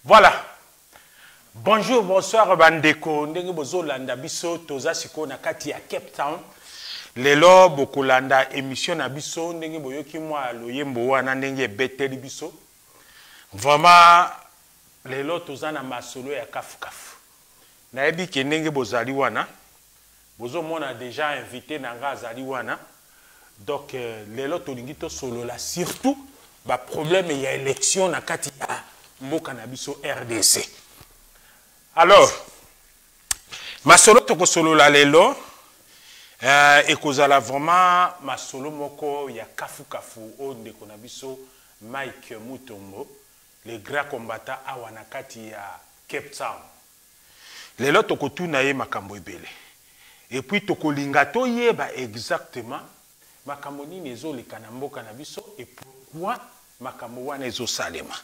Voilà. Bonjour, bonsoir, bandeko. Ndenge bozolanda biso toza siko na kati ya Cape Town. Lelo bokolanda émission na biso ndenge boyoki mwa loyembo wana ndenge beteli biso. Vraiment lelo toza na masolo ya kafu. Na yebi ke ndenge bozali wana. Bozomona déjà invité na nga azali wana. Donc lelo tolingi to solo la surtout ba problème ya élection na kati ya mboka na biso RDC. Alors, masolo toko solo la lelo ekozala vraiment masolo moko ya kafu o ndeko na biso Mike Mutombo, le grand combattant awa na kati ya Cape Town. Lelo toko tuna ye makambo ebele. Et puis toko linga to yeba exactement makambo nini ezoleka na mboka na biso et pourquoi makambo wana ezosalema.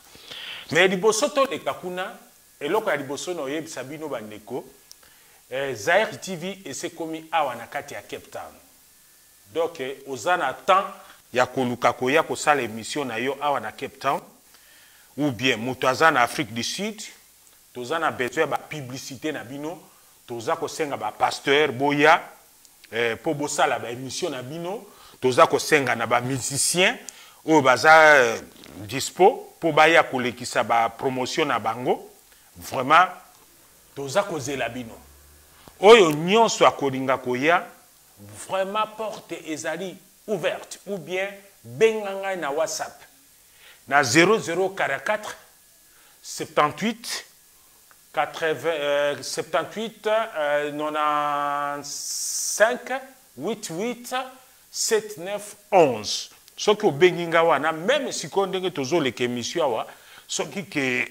Mais liboso to leka kuna eloko ya liboso na oyebisa bino bandeko Zaire TV ese komi awa na kati ya Cape Town. Donc ozana temps ya koluka koya kosala émission na yo awa na Cape Town ou bien moto azana Afrique du Sud tozana besoin ba publicité na bino toza kosenga ba pasteur boya po bosala ba émission na bino toza kosenga na ba musicien o baza dispo po baya kolekisa ba promotion na bango. Vraiment toza kozela bino oyo nyonso akolinga koya vraiment porte ezali ouverte ou bien benganga na WhatsApp na 0044 78 80 78 95 88 79 11 soki obenginga wana même siko ndenge tozoleka émission awa soki ke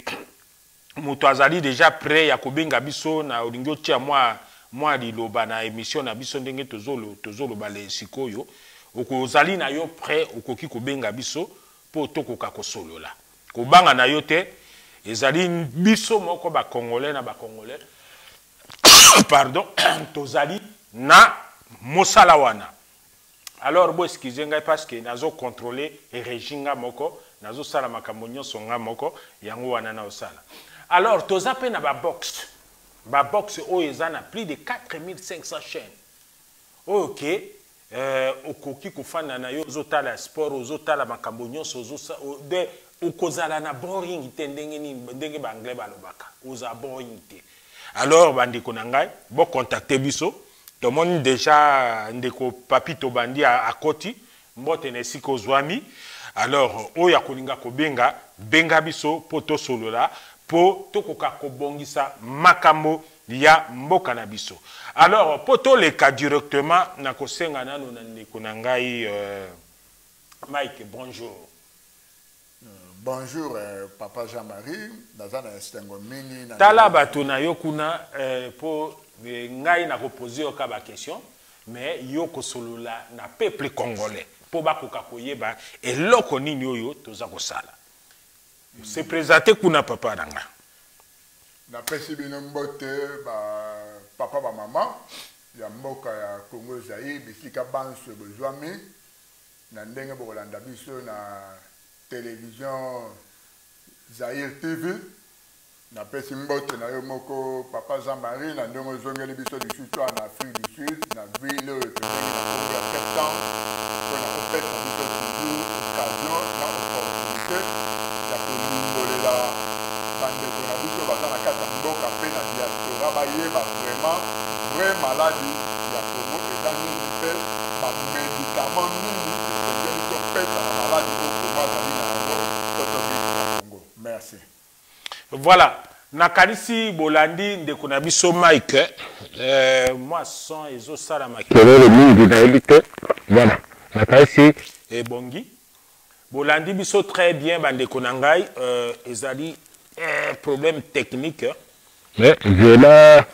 moto azali déjà prêt ya kobenga biso na olingi otia mwa liloba na émission na biso ndenge tozoloba le sikoyo okozali na yo prêt okoki kobenga biso po tokoka kosolola kobanga na yo te ezali biso moko ba congolais na ba congolais pardon tozali na mosala wana. Alors bo excusez ngai parce que nazo contrôler régime moko nazo sala makambo nyonso nga moko yango wana na osala. Alors toza pe na ba box oyo eza na plus de 4500 chaînes. OK okoki kofanda na yo ozotala sport ozotala makambo nyonso de okozala na boring te ndenge ba anglais balobaka oza boring te. Alors bandeko na ngai bo contacter biso to moni déjà ndeko papito bandi a koti mbote na siko zwami. Alors oya kolinga kobenga benga biso poto solola po tokoka kobongisa makambo ya mboka na biso. Alors poto leka directement na kosenga nano na ndeko na ngai Mike bonjour. Bonjour, Papa Jean-Marie. Tala batuna yokuna pour ngai na reposer au kaba question, mais yoko solola na peuple congolais pour bakoka koyeba et loko nini oyo toza kosala. C'est présenté kuna papa nanga. Na pesi bino mbote ba papa ba maman ya mboka ya Congo Zaïre bisika banso bozwami na ndenge bokolanda biso na télévision Zaïre TV na pesi mbote na yo moko papa Jean-Marie na ndenge ozongeli biso du sud en Afrique du Sud na ville oyo tozongi na Congo ya septembre mpona kopesa biso toujours occasion na opportunité ya kolimbolela bandeko na biso baza na kati ya mboka mpe na diaspora bayeba vraiment vrai maladie ya Congo eza nini mpe bamédicament nini esengeli topesa na maladie oyo Congo azali na yango to tobiki ya Congo. Merci. Voilà. Nakanisi bolandi ndeko na biso Mike moi son ezo sala makelele mingi na elite. Voilà. Nakanisi ebongi bolandi biso très bien bandeko na ngai ezali problème technique mais je la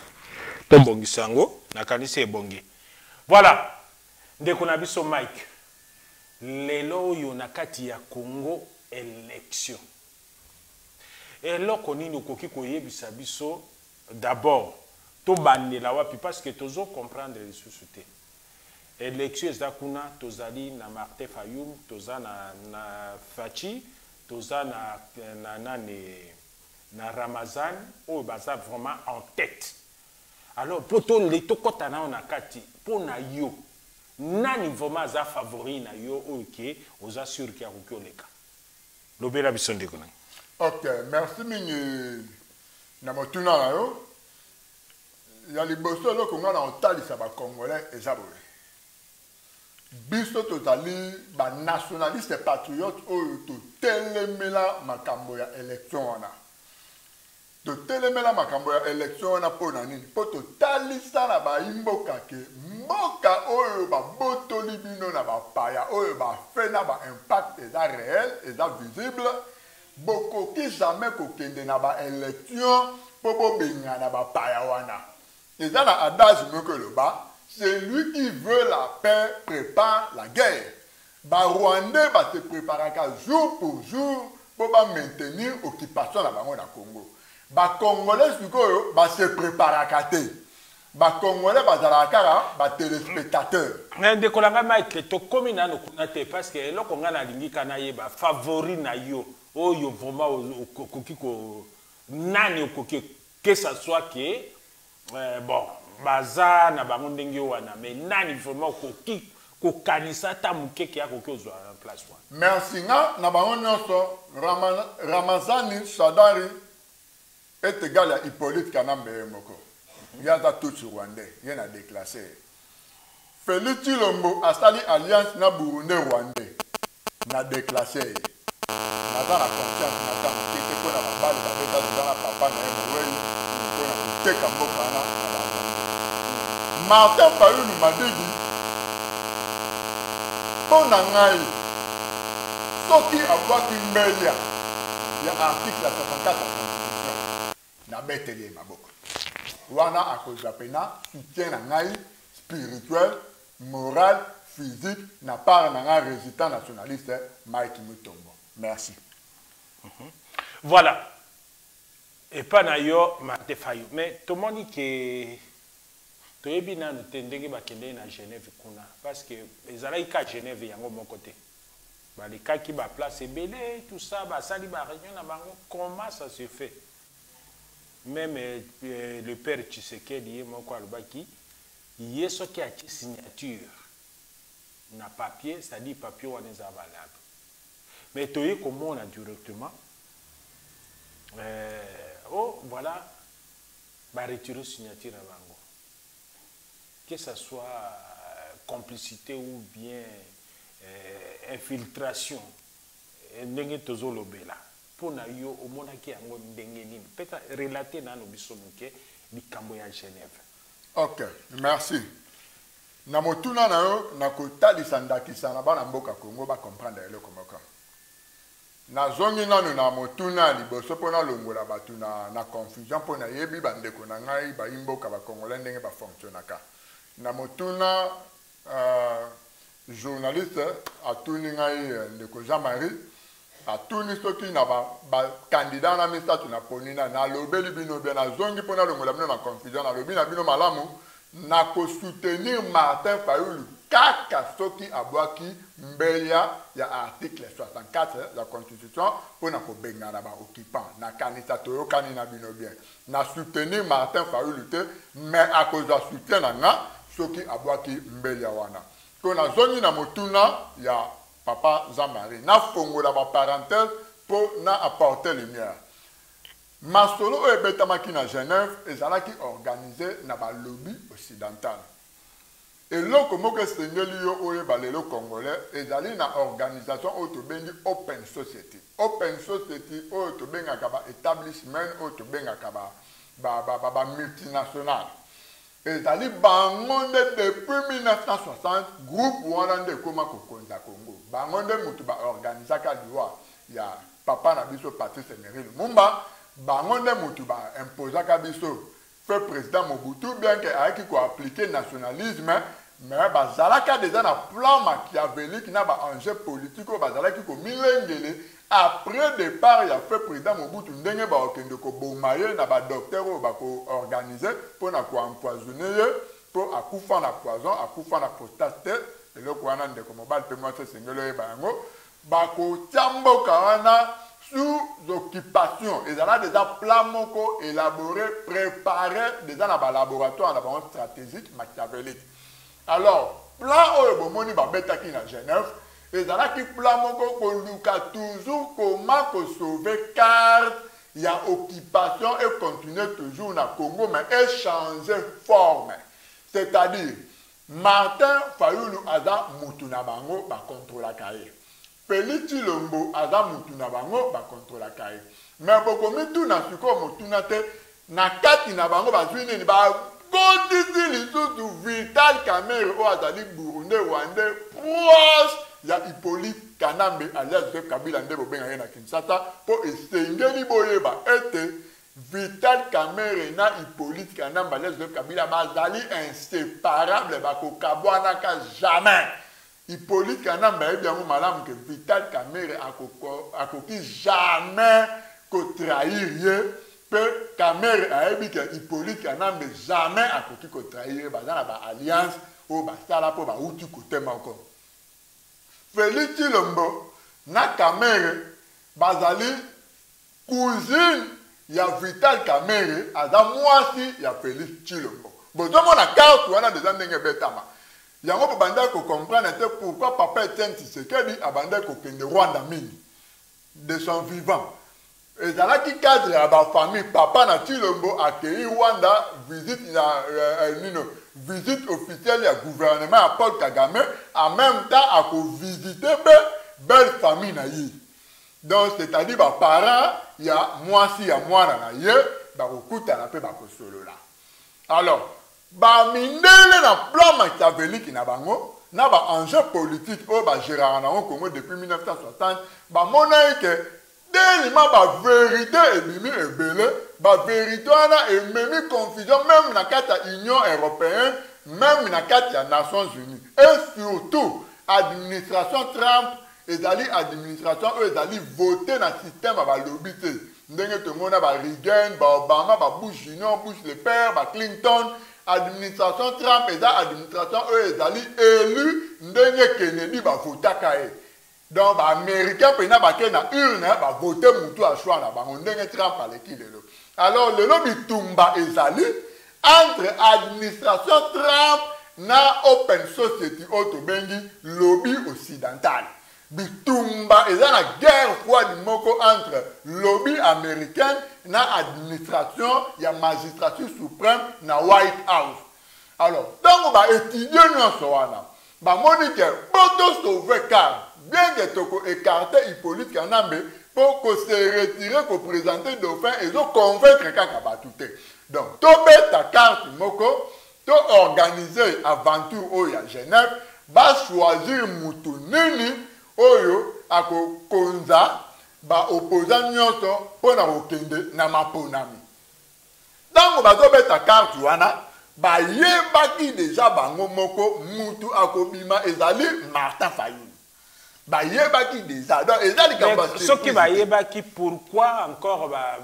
tobongi sango nakanisi ebongi. Voilà. Ndeko na biso Mike lelo yo nakati ya Congo élection. Et là, on a koyebisa biso d'abord, to bandela wapi parce que tozo comprendre les sociétés. Élection ezakuna tozali na Martin Fayoum, toza na Fachi, toza na Ramazan, o baza vraiment en tête. Alors pour to le tokota na onakati, pour na yo, nani vraiment za favori na yo OK, oza sûr qu'il y a kokoleka. Lobela biso ndekona. Ok, merci mingi na motuna na yo. Ya liboso loko nga na otalisa ba Congolais eza boye. Biso tozali ba nationaliste patriote oyo to telemela makambo ya élection wana. To telemela makambo ya élection wana pona nini? Po to talisa na ba imboka ke mboka oyo ba botoli bino na ba paya oyo ba fait na ba impact eza réel, eza visible. Boko qui jamais kokende na ba élection popo benga na ba paya wana. Et dans la adage mokoloba, c'est lui qui veut la paix prépare la guerre. Ba Rwandais va se préparer jour pour jour pour maintenir occupation na bango na Congo. Ba Congolais sikoyo ba se préparer kate. Ba Congolais ba zala kara ba téléspectateur. Ndeko kolanga Mike to komi na no kunate parce que loko nga na lingi kana yeba favori na yo. Oh, yo vraiment au nani au que ça soit que bon baza na bango ndenge wana mais nani vraiment ko kanisa ta mukeke ya koki ozwa en place wa. Merci na bango nyonso Ramazani Shadari est égal à Hippolyte Kanambe moko. Yaza tout sur Rwandais, il y a déclassé. Félix Chilombo a stali alliance na Burundi Rwandais. Na déclassé. Naza na confiance na tamu kete ko na babali ba beta na papa na yemwe ko na kuteka mboka na Martin Fayulu Madidi pona ngai soki abwaki mbelia ya article 64 ya constitution na beteli maboko wana akozwa pena soutien na ngai spirituel moral physique na part na ngai résistant nationaliste Mike Mutombo. Merci. Voilà. Et pas d'ailleurs, Martin Fayou. Mais tout le monde dit que tu es bien dans à Genève. Parce que les Alaïs à Genève, il y a mon côté. Les cas qui va place belé, tout ça, ça li ba réunion comment ça se fait? Même le père Tshisekedi, mon quoi le baki, il y a ce qui a une signature. Na papier, ça dit papier on est valable. Mais tu es comme on a directement. Oh, voilà. Bah, retirer signature à Bango. Que ce soit complicité ou bien infiltration. Ndenge tozo lobela. Pour na yo au monde qui a un ndenge nini. Peut-être relater dans nos bisomuke bikambo ya Genève. Ok, merci. Na motuna na yo na kotalisa ndakisa na bana mboka Congo ba comprendre le komoko. na zongi nanu na motuna liboso pona longola batu na confusion pona yebi bandeko na ngai ba imboka ba congolais ndenge ba fonctionnaka na motuna journaliste atuni ngai ndeko Jean-Marie atuni soki na ba candidat na misatu na ponina na lobeli bino bien na zongi pona longola bino na confusion na lobi na bino malamu na ko soutenir Martin Fayulu kaka soki abwaki mbeya ya article 64 la constitution pour na ko bengana ba occupant na kanisa toyokani na bino bien na soutenir Martin Fayulu te mais à cause de soutien na nga soki abwaki mbeya wana ko na zoni na motuna ya papa Jean-Marie na fongola ba parenthèse pour na apporter lumière masolo oyo ebetamaki na Genève ezalaki organisé na ba lobby occidental. Et là, comme que c'est le Congolais, et allé dans l'organisation autobengi Open Society. Open Society, autobenga kaba établissement, autobenga kaba multinational. Et allé bangonde depuis 1960, groupe Wandande Koma Kokonza Congo. Bangonde mutuba organisaka diwa ya papa na biso Patrice Emery Lumumba. Bangonde mutuba imposaka biso fait président Mobutu bien que aiki ko appliquer nationalisme. Mais bazalaka déjà na plan machiavélique na ba enjeu politique bazalaki ko milengele après départ ya fait président Mobutu ndenge ba okende ko bomaye na ba docteur ba ko organiser pour na ko empoisonner pour akufa na poison akufa na prostate et le kwana ndeko mobile pe moi sengelo e bango ba ko tiamboka wana sous occupation et là déjà plan moko élaboré préparé déjà na ba laboratoire na ba stratégique machiavélique. Alors, plan oyo bomoni babetaki na Genève, ezalaki plan moko koluka toujours comment ko sauver carte ya occupation et continuer toujours na Congo mais échanger forme. C'est-à-dire Martin Fayulu aza mutu na bango ba contrôler kaye. Félix Tshilombo aza mutu na bango ba contrôler kaye. Mais bokomi tu na siko mutu na te na kati na bango bazwini ni ba Kodisi lisusu Vital Kamerhe o azali Burundi Rwandais proche ya Hippolyte Kanambe alias Joseph Kabila nde bobenga ye na Kinshasa po esengeli boyeba ete Vital Kamerhe na Hippolyte Kanambe alias Joseph Kabila bazali inséparable bakokabwanaka jamais. Hippolyte Kanambe ayebi yango malamu ke Vital Kamerhe akoki jamais kotrahir ye. Peu Kamerhe a dit que Hippolyte Kanambe jamais a pu trahir dans la alliance ou basala pour outil côté encore. Félix Tshilombo na Kamerhe bazali cousine ya Vital Kamerhe ada mwasi ya Félix Tshilombo. Bozo mona carte wana des ndenge betama. Yango banda ko comprendre pourquoi papa Etienne Tshisekedi abanda ko kende Rwanda mini de son vivant. Et dans la cadre à la famille, papa na Tshilombo a accueilli Rwanda, visite officielle du gouvernement à Paul Kagame, en même temps à visiter belle famille na yi. Donc c'est-à-dire bah parents, il y a moi si y a moi na yi, bah okuta na pe ba kosolo là. Alors, bah mindele na plan machiavélique na bango, na ba enjeu politique au ba gérer na Congo depuis 1960, bah monnaie que Déliment, la vérité est mimi et belle, la vérité est mimi confusion, même dans l'Union européenne, même dans les Nations Unies. Et surtout, l'administration Trump, l'administration, eux, ils voté dans le système de lobby. Ndenge tout le monde a Reagan, Obama, Bush Junior, Bush le père, Clinton, l'administration Trump, l'administration, eux, ils élus, Ndenge Kennedy, voté Kaye. Donc, les Américains, ils ont voté pour à choix. Alors, le lobby Tumba est allé entre l'administration Trump et Open Society, lobby occidental. Bitumba est dans la guerre froide entre lobby américain et l'administration, il y a magistrature suprême et la White House. Alors, donc, on va étudier nous on dit que sauver car bien que tu écarté Hippolyte Kanambe pour que se retirer, pour présenter dauphin et convaincre quelqu'un qui donc, tu mets ta carte moko, tu organiser aventure au Genève, va choisir Moutounini, Oyo, Ako Konza, ba opposant nyonso pona okende na maponami. Tango bazobeta carte wana ba yebaki déjà bango moko mutu akobima ezali Martin Fayulu. Ba yebaki déjà donc ezali capacité. Ce qui va yebaki pourquoi encore ba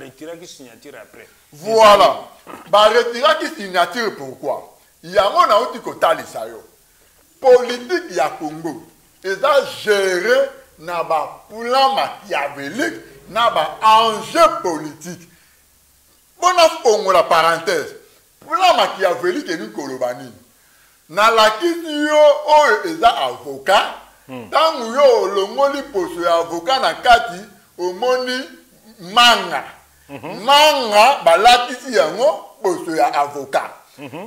retirer qui signature après. Voilà. Ba retirer qui signature pourquoi? Yango na uti kotalisa yo. Politique ya Congo eza géré na ba plan machiavélique na ba enjeu politique. Bona fongo la parenthèse. Plan machiavélique ni kolobani. Na lakisi yo oyo eza avocat. Tangu yo longoli poso ya avocat na kati omoni manga. Manga balatisi yango poso ya avocat.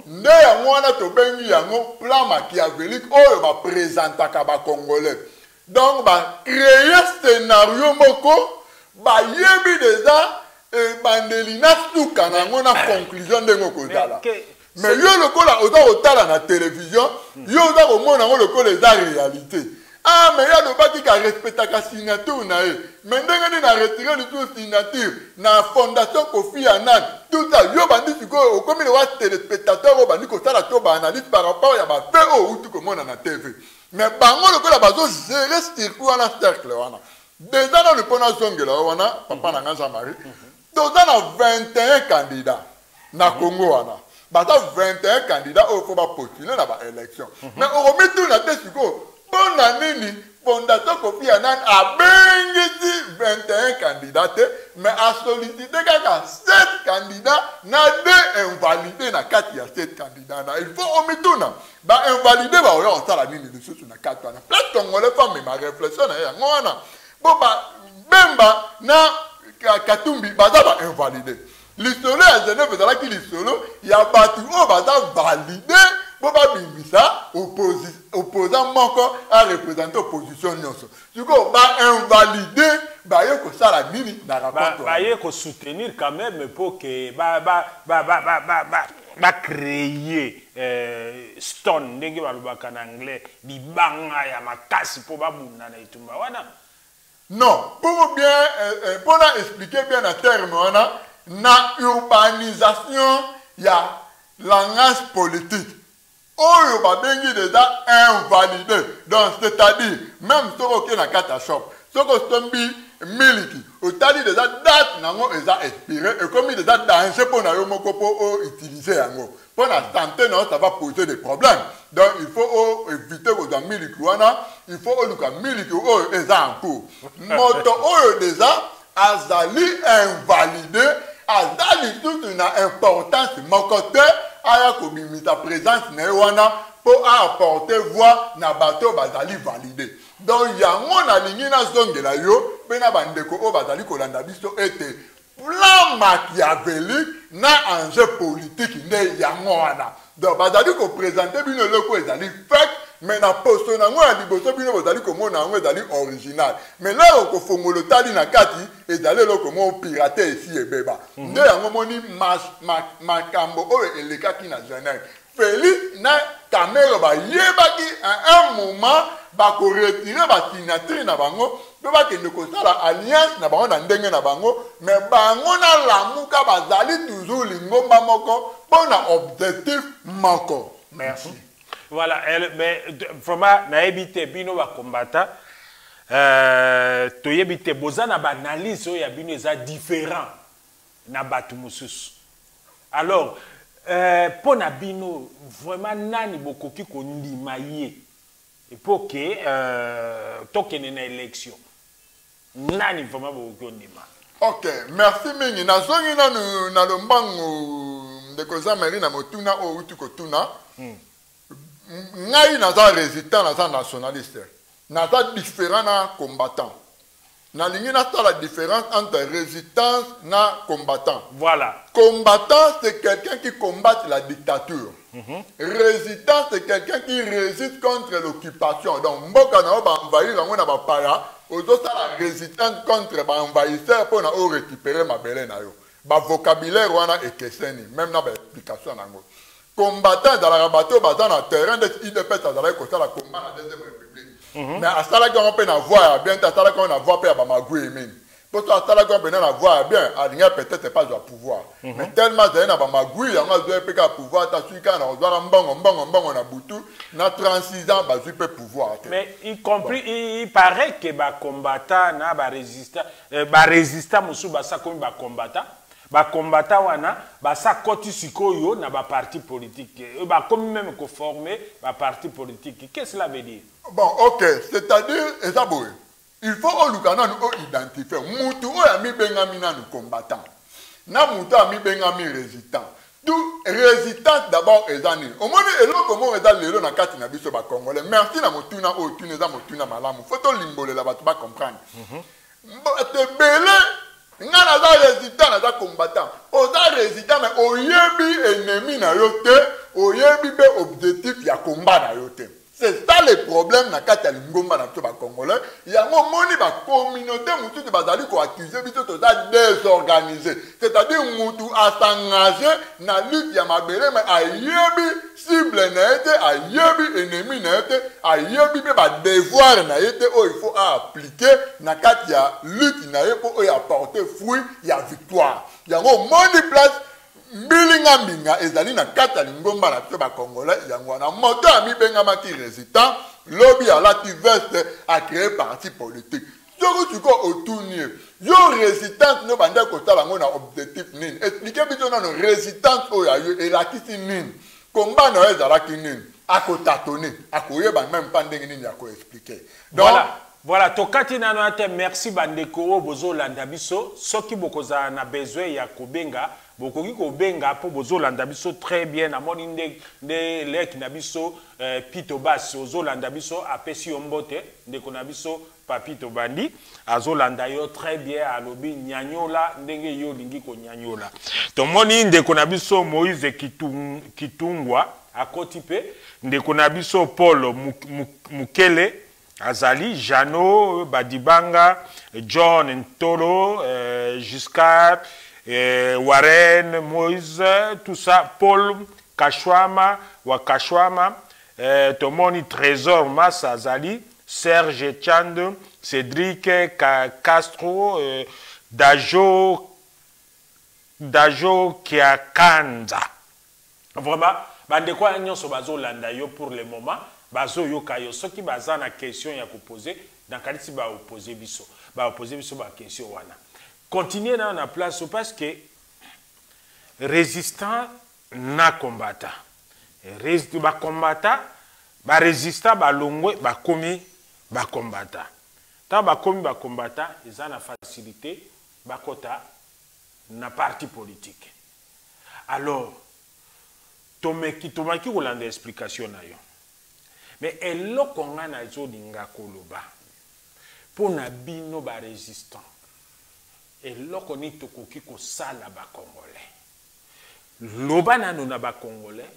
Nde yango wana tobengi yango plan machiavélique oyo ba présentaka ba congolais. Donc ba créer scénario moko ba yebi déjà bandeli na suka nango na conclusion ndengo kozala. Mais yo lokola oza otala na télévision, yo oza komona ngo lokola eza réalité. Ah mais ya lobaki ka respectaka signature na ye. Mais ndenge ni na retirer le tout signature na fondation Kofi Annan. Tout ça yo bandi siko okomi le wa téléspectateur o bandi ko sala to ba analyse par rapport ya ba fait o utu komona na TV. Mais bango lokola bazo gérer circuit wana cercle wana. Déjà dans le pona zongela wana papa na ngasa mari. Toza na 21 candidats na Congo wana. Bata 21 candidats au faut ba postuler na ba élection. Mais on remet tout na tête siko pona nini fondation Kofi Annan a bengisi 21 candidats mais a sollicité kaka 7 candidats na 2 invalidés na 4 ya 7 candidats na il faut omituna ba invalider ba oyo osala nini lisusu na 4 wana place congolais femme ma réflexion na yango wana bo ba bemba na Katumbi baza ba invalidé lisolo ya Genève ezalaki lisolo ya batu oyo baza validé bo ba bimbisa opposant moko a représenter opposition nyonso siko ba invalidé ba ye ko sala nini na rapport ba ye ko soutenir quand même pour que ba créer stone ndenge balobaka na anglais libanga ya makasi po babunda na itumba wana. Non, pour bien expliquer bien en terme wana na urbanisation ya langage politique. Oyo ba bengi déjà invalidé. Donc c'est-à-dire même soko ke na kata shop, soko tombi miliki, otali déjà date nango eza expiré et comme il déjà danger pour na yo moko po utiliser yango. Pour la santé non, ça va poser des problèmes. Donc il faut éviter aux miliki wana, il faut oluka miliki oyo eza en cours. Moto oyo déjà azali invalidé, azali tout une importance moko te aya komimisa présence na wana pour apporter voix na bateau bazali validé. Donc yango na lingi na zongela yo pe na bandeko o bazali kolanda biso ete plan machiavélique na enjeu politique nde yango wana. Donc bazali ko présenter bino loko ezali fait mais na posto na ngo ya liboso bino bazali komona yango ezali original. Mais là ko fongolo tali na kati ezali loko mo pirater ici ebeba. Nde yango moni makambo oyo elekaki na Genève. Félix na Cameroun ba yebaki à un moment ba ko retirer ba signature na bango pe ba kende ko sala alliance na bango na ndenge na bango mais bango na lamuka bazali toujours lingomba moko pona objectif moko. Merci. Voilà, mais vraiment na ebité bino ba combattant to yebité bozana ba analyse oyo ya bino eza différent na batu mususu. Alors pour na bino vraiment nani bokoki ko ndima ye pour que tokene na élection nani vraiment bokoki ndima. OK, merci mingi na zongi na lombango de koza meri na motuna o utu ko tuna. Ngai naza résistant naza nationaliste. Naza différent na combattant. Na lingi na la différence entre résistance na combattant. Voilà. Combattant, c'est quelqu'un qui combat la dictature. Résistant, c'est quelqu'un qui résiste contre l'occupation. Donc, mboka na ba envahir ngo na ba para, ozo la résistance contre ba envahisseur pour na récupérer ma belé na yo. Ba vocabulaire wana ekeseni, même na ba explication nango. combattant dans la bateau dans le terrain de IDPS dans la côté la combat dans la deuxième république mais à ça là qu'on peut avoir bien à ça là qu'on avoir pas à Magoué même pour ça là qu'on peut avoir bien à rien peut-être pas au pouvoir mais tellement c'est na Magoué on a deux PK pouvoir ta suite quand on doit mbongo na butu na 36 ans ba peut pouvoir mais y compris il paraît que ba combattant na ba résistant musu ba ça comme ba combattant ba combattant wana ba sa koti sikoyo na ba parti politique ba comme même ko former ba parti politique qu'est-ce que cela veut dire bon ok c'est-à-dire ezaboué il faut au lukana nous identifier mutu oya mi bengami na nous combattant na mutu ami bengami résistant tout résistant d'abord ezani au moins eloko mo eza lelo na kati na biso ba congolais merci na motuna o tuna za motuna malamu faut to limbolela ba ba comprendre te belé ngana za résistant na za combattant oza résistant mais oyebi ennemi na yote oyebi be objectif ya combat na yote c'est ça le problème na kati ya lingomba na ba congolais ya moni ba communauté mutu bazali ko accuser biso to za désorganisé c'est-à-dire mutu a s'engager na lutte ya mabele mais ayebi cible na été ayebi ennemi na été ayebi be ba devoir na été o il faut appliquer na kati ya lutte na ye pour apporter fruit ya victoire ya moni place Mbilinga mbinga ezali na kata lingomba na biso ba congolais yango na moto ami benga maki résistant lobby à la veste a créé parti politique soko tuko otunie yo résistance no banda ko tala ngo na objectif nini expliquer biso na résistance o ya yo elakisi nini combat na ezalaki nini akotatone akoyeba même pas ndenge nini ya ko expliquer donc voilà tokati na note merci bandeko bozo landa biso soki bokoza na besoin ya kobenga bokoki kobenga po bozo landa biso très bien amoni nde lek na biso Pito Bas ozo landa biso apesi ombote ndeko na biso Papito Bandi azolanda yo très bien alobi nyanyola ndenge yo lingi ko nyanyola tomoni ndeko na biso Moïse Kitungwa akoti pe ndeko na biso Paul Mukele Azali, Jano, Badibanga, John Ntolo, Giscard, Warren, Moïse, tout ça, Paul, Kashwama, Wakashwama, Tomoni Trésor, Mas Azali, Serge Chand, Cédric Castro, Dajo Kiakanza. Vraiment, bande quoi nyonso bazo landa yo pour le moment. Bazo yoka yo soki baza na question ya ko poser dans kalisi ba opposer biso ba question wana continuer dans la place parce que résistant na combattant résistant ba combattant ba résistant ba longwe ba komi ba combattant ta ba komi ba combattant ils ont la facilité ba kota na parti politique alors tomeki kolanda explication na yo mais eloko nga na zolinga koloba pona bino ba résistant eloko ni tokoki ko sala ba congolais loba nano na ba congolais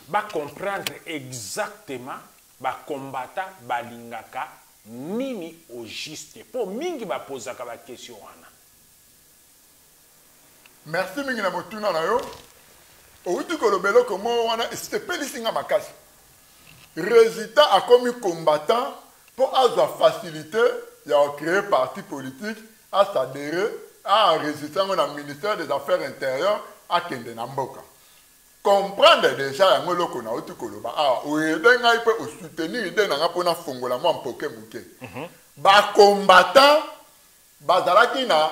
ba comprendre exactement ba combattant balingaka nini au juste po mingi ba posaka ba question wana merci mingi na motuna na yo outi kolobelo komo wana estepelisinga makasi Résistant a commis combattant pour avoir facilité, il a créé parti politique, à s'adhérer à un résistant au ministère des Affaires intérieures à Kendenamboka. Comprendre déjà que nous avons dit que nous avons soutenir l'idée de la fongola en Pokémouké. Ba combattant, bazalaki na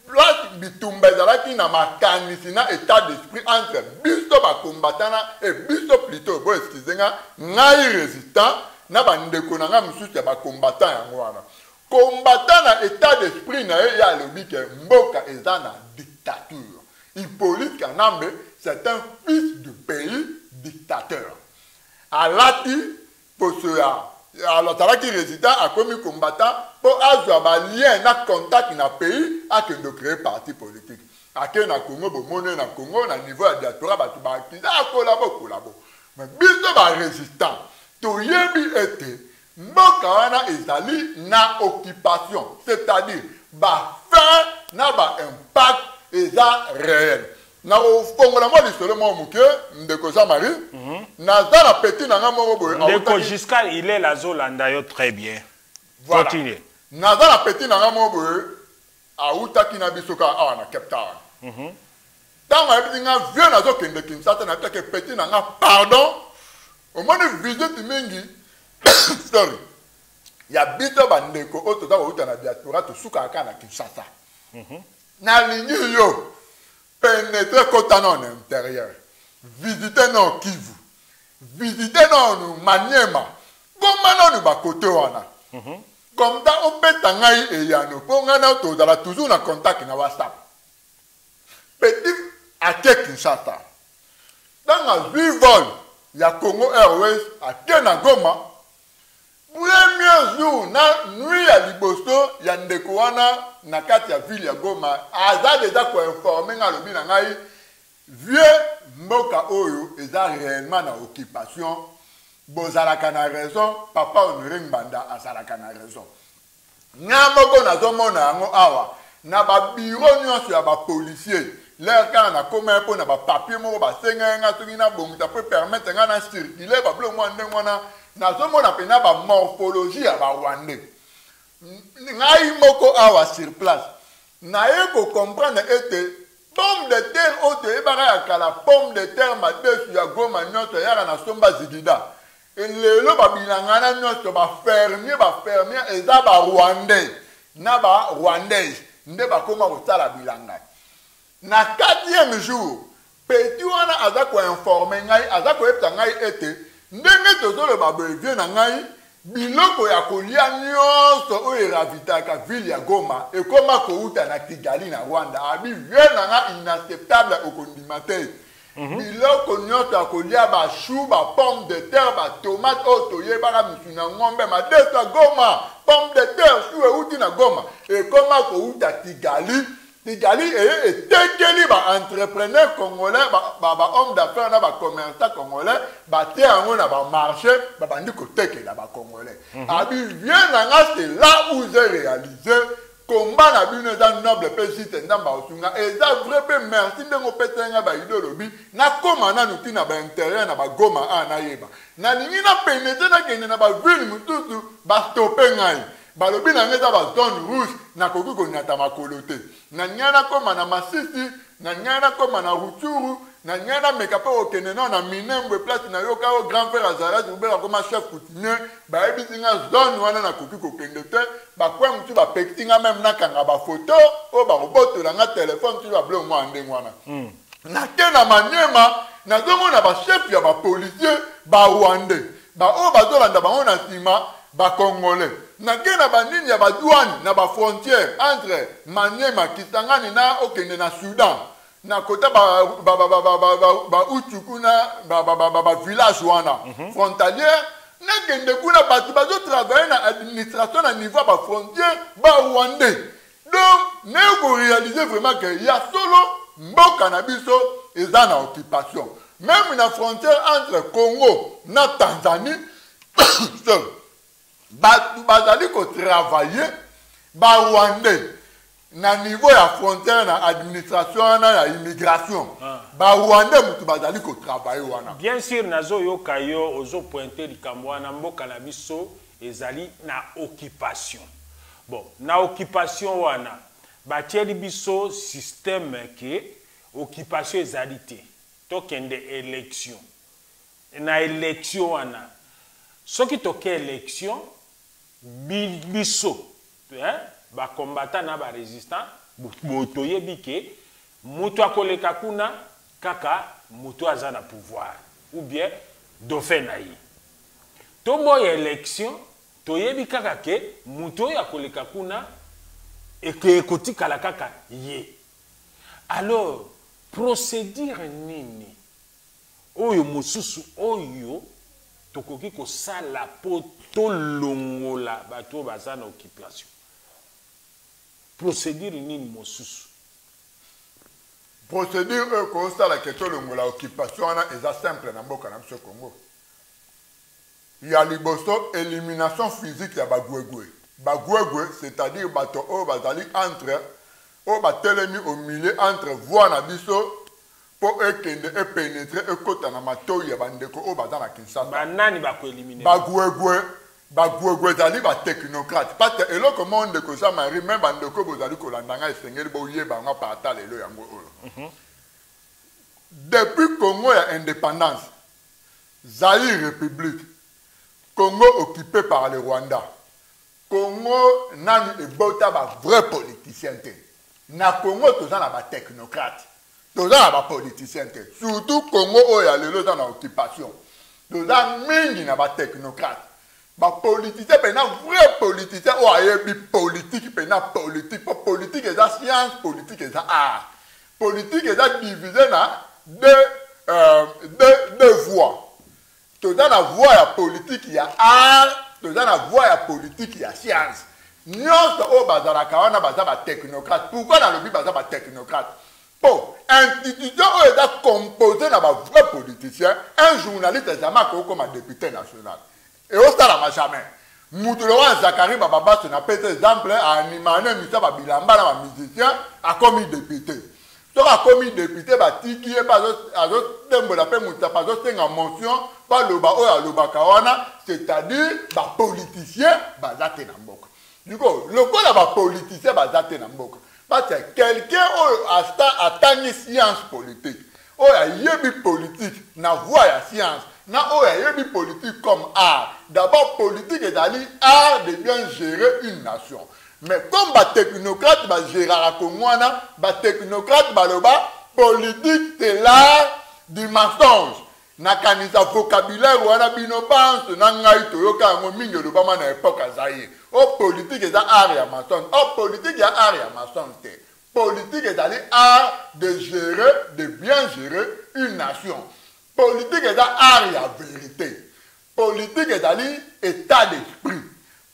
place bitumba ezalaki na makanisi na état d'esprit entre biso ba combattant et biso plutôt bo excusenga ngai résistant na bandeko na nga mususu ya ba combattant yango wana combattant na état d'esprit na ye ya lobi ke mboka eza na dictature. Hippolyte Kanambe c'est un fils du pays dictateur. Alati posoya alors talaki résistant a commis combattant pour avoir un lien na contact na pays a que de créer parti politique a que na Congo bo monnaie na Congo na niveau de diaspora ba tu ba collabo mais biso ba résistant to yebi été mboka wana ezali na occupation c'est-à-dire ba fin na ba impact eza réel na ofongola mo lisolo mo muke ndeko Jean-Marie naza na petit nanga moko boye ndeko jusqu'à il est la zolanda yo très bien. Voilà. Continue. Naza na petit nanga moko boye autaki na biso ka awa na Cape Town. Tango ayebisi nga vieux nazokende Kinshasa na yebisaki petit nanga pardon omoni visite mingi sorry ya biso bandeko oyo toza kouta na diaspora tosukaka kaka na Kinshasa na lingi yo pénétrer kota na intérieur visiter na Kivu visiter na Maniema goma na bakote wana comme ça opeta ngai eyano mpo ngai na tozala toujours na contact na WhatsApp petit ake Kinshasa dans azwi vol ya Congo Airways ake na Goma premier jour na nuit ya liboso ya ndeko wana na kati ya ville ya Goma aza deja koinforme nga lobi na ngai vieux mboka oyo eza réellement na occupation bozalaka na raison papa Honoré Mbanda azalaka na raison nga moko nazomona yango awa na babiro nyonso ya bapolisier l'air quand na koma mpo na bapapier moko basenga nga soki na bongisa mpo permettre nga na circuler babilo mwa ndenge wana nazomona pena bamorphologie ya barwandais ngai moko awa sur place naye kocomprendre ete pomme de terre oyo toyebaka ya kala pomme de terre madesu ya Goma nyonso yaka na somba zigida lelo babilangana nyonso bafermier eza barwandais na barwandais nde bakoma kosala bilanga na 4e jour petit wana aza koinforme ngai aza koyebisa ngai ete ndenge tozoloba boye vie na ngai biloko ya kolia nyonso oyo eravitaka ville ya Goma ekoma kouta na Kigali na Rwanda abi vie na nga inacceptable okondima te biloko nyonso ya kolia bashu bapomme de terre batomate oyo toyebaka misu na ngombe madeso ya Goma pomme de terre shu euti na Goma ekoma kouta Kigali etekeli ba-entrepreneur congolais, ba-homme d'affaires, ba-commerçants congolais, baté yango na ba-marché, babandi kotekela ba-congolais. Abi vient nanga, c'est là où j'ai réalisé combat na bino dans noble pays tendamba osunga eza vrai pe merci ndengo petenga ba idolobi na koma na nuti na ba intérieur na ba Goma na yeba na lingi na pénétrer na kende na ba ville mututu ba stopper ngai balobi na ngeza ba zone rouge na koki konyata makolo te na nyana koma na Masisi na nyana koma na Rutshuru na nyana meka pe okende na Minembwe place na yoka o grand frère Azara ubera koma chef coutumier ba ebisinga zone wana na koki kokende te ba kwa mtu ba pectinga même na kanga ba photo o ba roboto na nga téléphone tu ba blo mwa ndenge wana na tena Maniema na zongo na ba chef ya ba policier ba Rwandais ba o ba zolanda bango na sima ba Congolais na kena bandini ya ba douane na ba frontière entre Maniema Kisangani na okende na Soudan na kota ba Utsuku na ba village wana frontalière na kende kuna batu bazo travailler na administration na niveau ba frontière ba Rwandais donc ne ko réaliser vraiment que ya solo mboka na biso eza na occupation même na frontière entre Congo na Tanzanie batu bazali ko travailler ba Rwandais na niveau ya frontière na administration na ya immigration ba Rwandais mutu bazali ko travailler wana bien sûr nazo yoka yo ozo pointer likambo wana mboka na biso ezali na occupation bon na occupation wana batieli biso système ke occupation ezali te tokende élection na élection wana soki toke élection biso ba combattant na ba résistant moto yebi ke moto akoleka kuna kaka moto aza na pouvoir ou bien dauphin na ye tombo ya élection toyebi kaka ke moto akoleka kuna eke kotikala kaka ye alors procédure nini oyo mosusu oyo tokoki kosala po tolongola bato baza na occupation procédure nini mosusu procédure kosala ke tolongola occupation wana eza simple na mboka na biso Congo ya liboso élimination physique ya bagwegwe c'est-à-dire bato oyo bazali entre oyo batelemi au milieu entre voie na biso pour pénétrer et côté na matoyi ya bandeko o bazana Kinshasa. Banani ba ko éliminer. Bagwegwe zali ba technocrate. Parce que eloko monde ko sa mari même bandeko bozali ko landanga esengeli bo yeba nga parta lelo yango oyo. Depuis Congo ya indépendance, Zaïre République, Congo occupé par le Rwanda. Congo nani ebota ba vrai politicien te. Na Congo toza na ba technocrate. Toza na ba politicien te. Surtout Congo oya lelo za na occupation. Toza mingi na ba technocrate. Ba politicien pe na vrai politicien o ayebi politique pe na politique. Politique eza science, politique eza art. Politique eza divisé na deux voies. Toza na voie ya politique ya art. Toza na voie ya politique ya science. Nyonso o bazalaka wana baza ba technocrate. Pourquoi na lobi baza ba technocrate? Bon, institution o eza composé na ba vrai politicien, un journaliste jamais comme un député national. Et au stade jamais. Moutoulwa Zakari Baba se na pète exemple à animané misa ba bilamba na ba musicien a commis député. Donc a commis député ba tiki e ba zo tembo la pe muta pa zo tenga mention pa loba o ya loba kawana, c'est-à-dire ba politicien bazate na mboka. Du coup, le quoi là politicien bazate na mboka. Parce que quelqu'un a tani science politique. Oh ya yebi politique na voie ya science. Na oh ya yebi politique comme art. D'abord politique est d'aller art de bien gérer une nation. Mais comme ba technocrate ba gérer à Congouana, ba technocrate ba loba politique c'est l'art du mensonge. Na kanisa vocabulaire wana bino pense na ngai toyoka ngo mingi loba na époque azaïe. Oh politique est art ya mensonge. Oh politique ya art ya mensonge. Politique est d'aller art de gérer, de bien gérer une nation. Politique est art ya vérité. Politique est d'aller état d'esprit.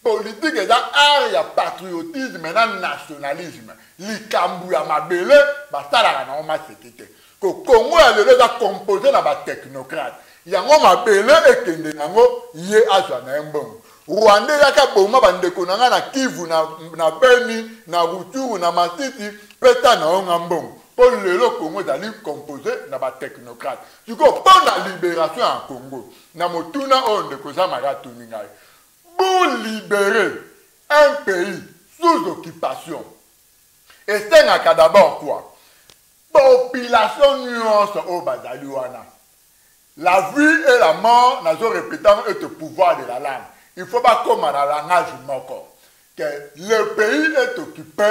Politique est art ya patriotisme et nationalisme. Likambu ya mabele basala na ma sécurité. Ko Congo ya lelo da composé na ba technocrate. Yango mabele ekende nango ye azwa na mbongo. Rwanda yaka boma bandeko nanga na Kivu na Beni na Rutshuru na Masisi peta na onga mbongo. Pour lelo Congo dali composé na ba technocrate. Du coup pour la libération en Congo na motuna onde koza marato ningai. Pour libérer un pays sous occupation. Et c'est d'abord quoi? Population nuance au bazali wana. La vie et la mort n'a pas répété est au pouvoir de la langue. Il ne faut pas comme dans la langage moko. Que le pays est occupé,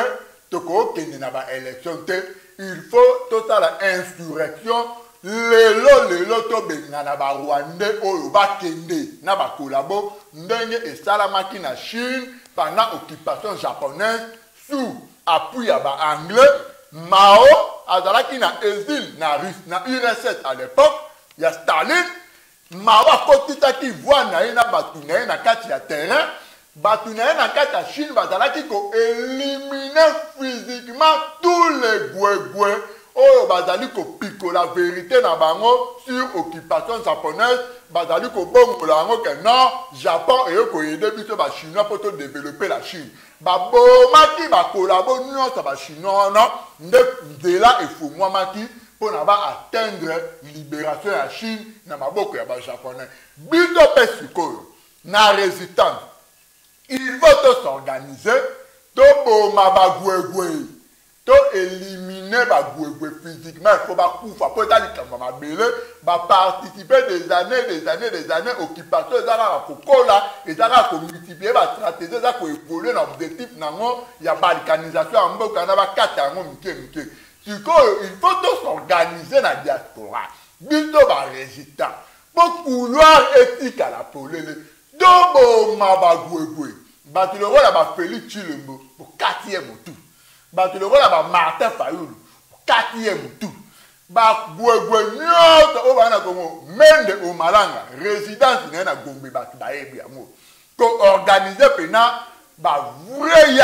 il faut toute la insurrection. Lelo to benga ba Rwandais oyo ba kende na ba kolabo ndenge esalamaki na Chine pendant occupation japonaise sous appui ya ba anglais. Mao azalaki na exil na URSS à l'époque, il y a Staline. Mao akotitaki voix na ye na batu na ye na kati ya terrain. Batu na ye na kati ya Chine bazalaki ko éliminer physiquement tous les gwegwe oyo bazali ko piko la vérité na bango sur occupation japonaise. Bazali ko bongola yango ke non Japon eye ko yede biso ba chinois pour développer la Chine. Babomaki ba kolabo nyonso ba chinois non nzela efungwamaki pour na ba atteindre libération ya Chine na maboko ya ba japonais. Biso pe sikoyo na résistance. Il faut s'organiser to boma ba gwegwe to éliminer ba gwegwe physiquement. Il faut ba kufa pour dali kamba mabele ba participer des années occupation ezaka kokola ezaka ko multiplier ba stratégie ezaka ko évoluer na objectif nango ya balkanisation ya mboka na ba kata yango mike. Sikoyo il faut s'organiser na diaspora. Biso ba résistant pour couloir éthique à la polele to boma ba gwegwe. Batu le roi ba Félix Tshilombo pour 4e tour. Batu le roi ba Martin Fayulu pour 4e tour. Ba gwegwe nyota o bana Congo mende o malanga résidence na Gombe batu ba ebi yango. Ko organiser pena ba vrai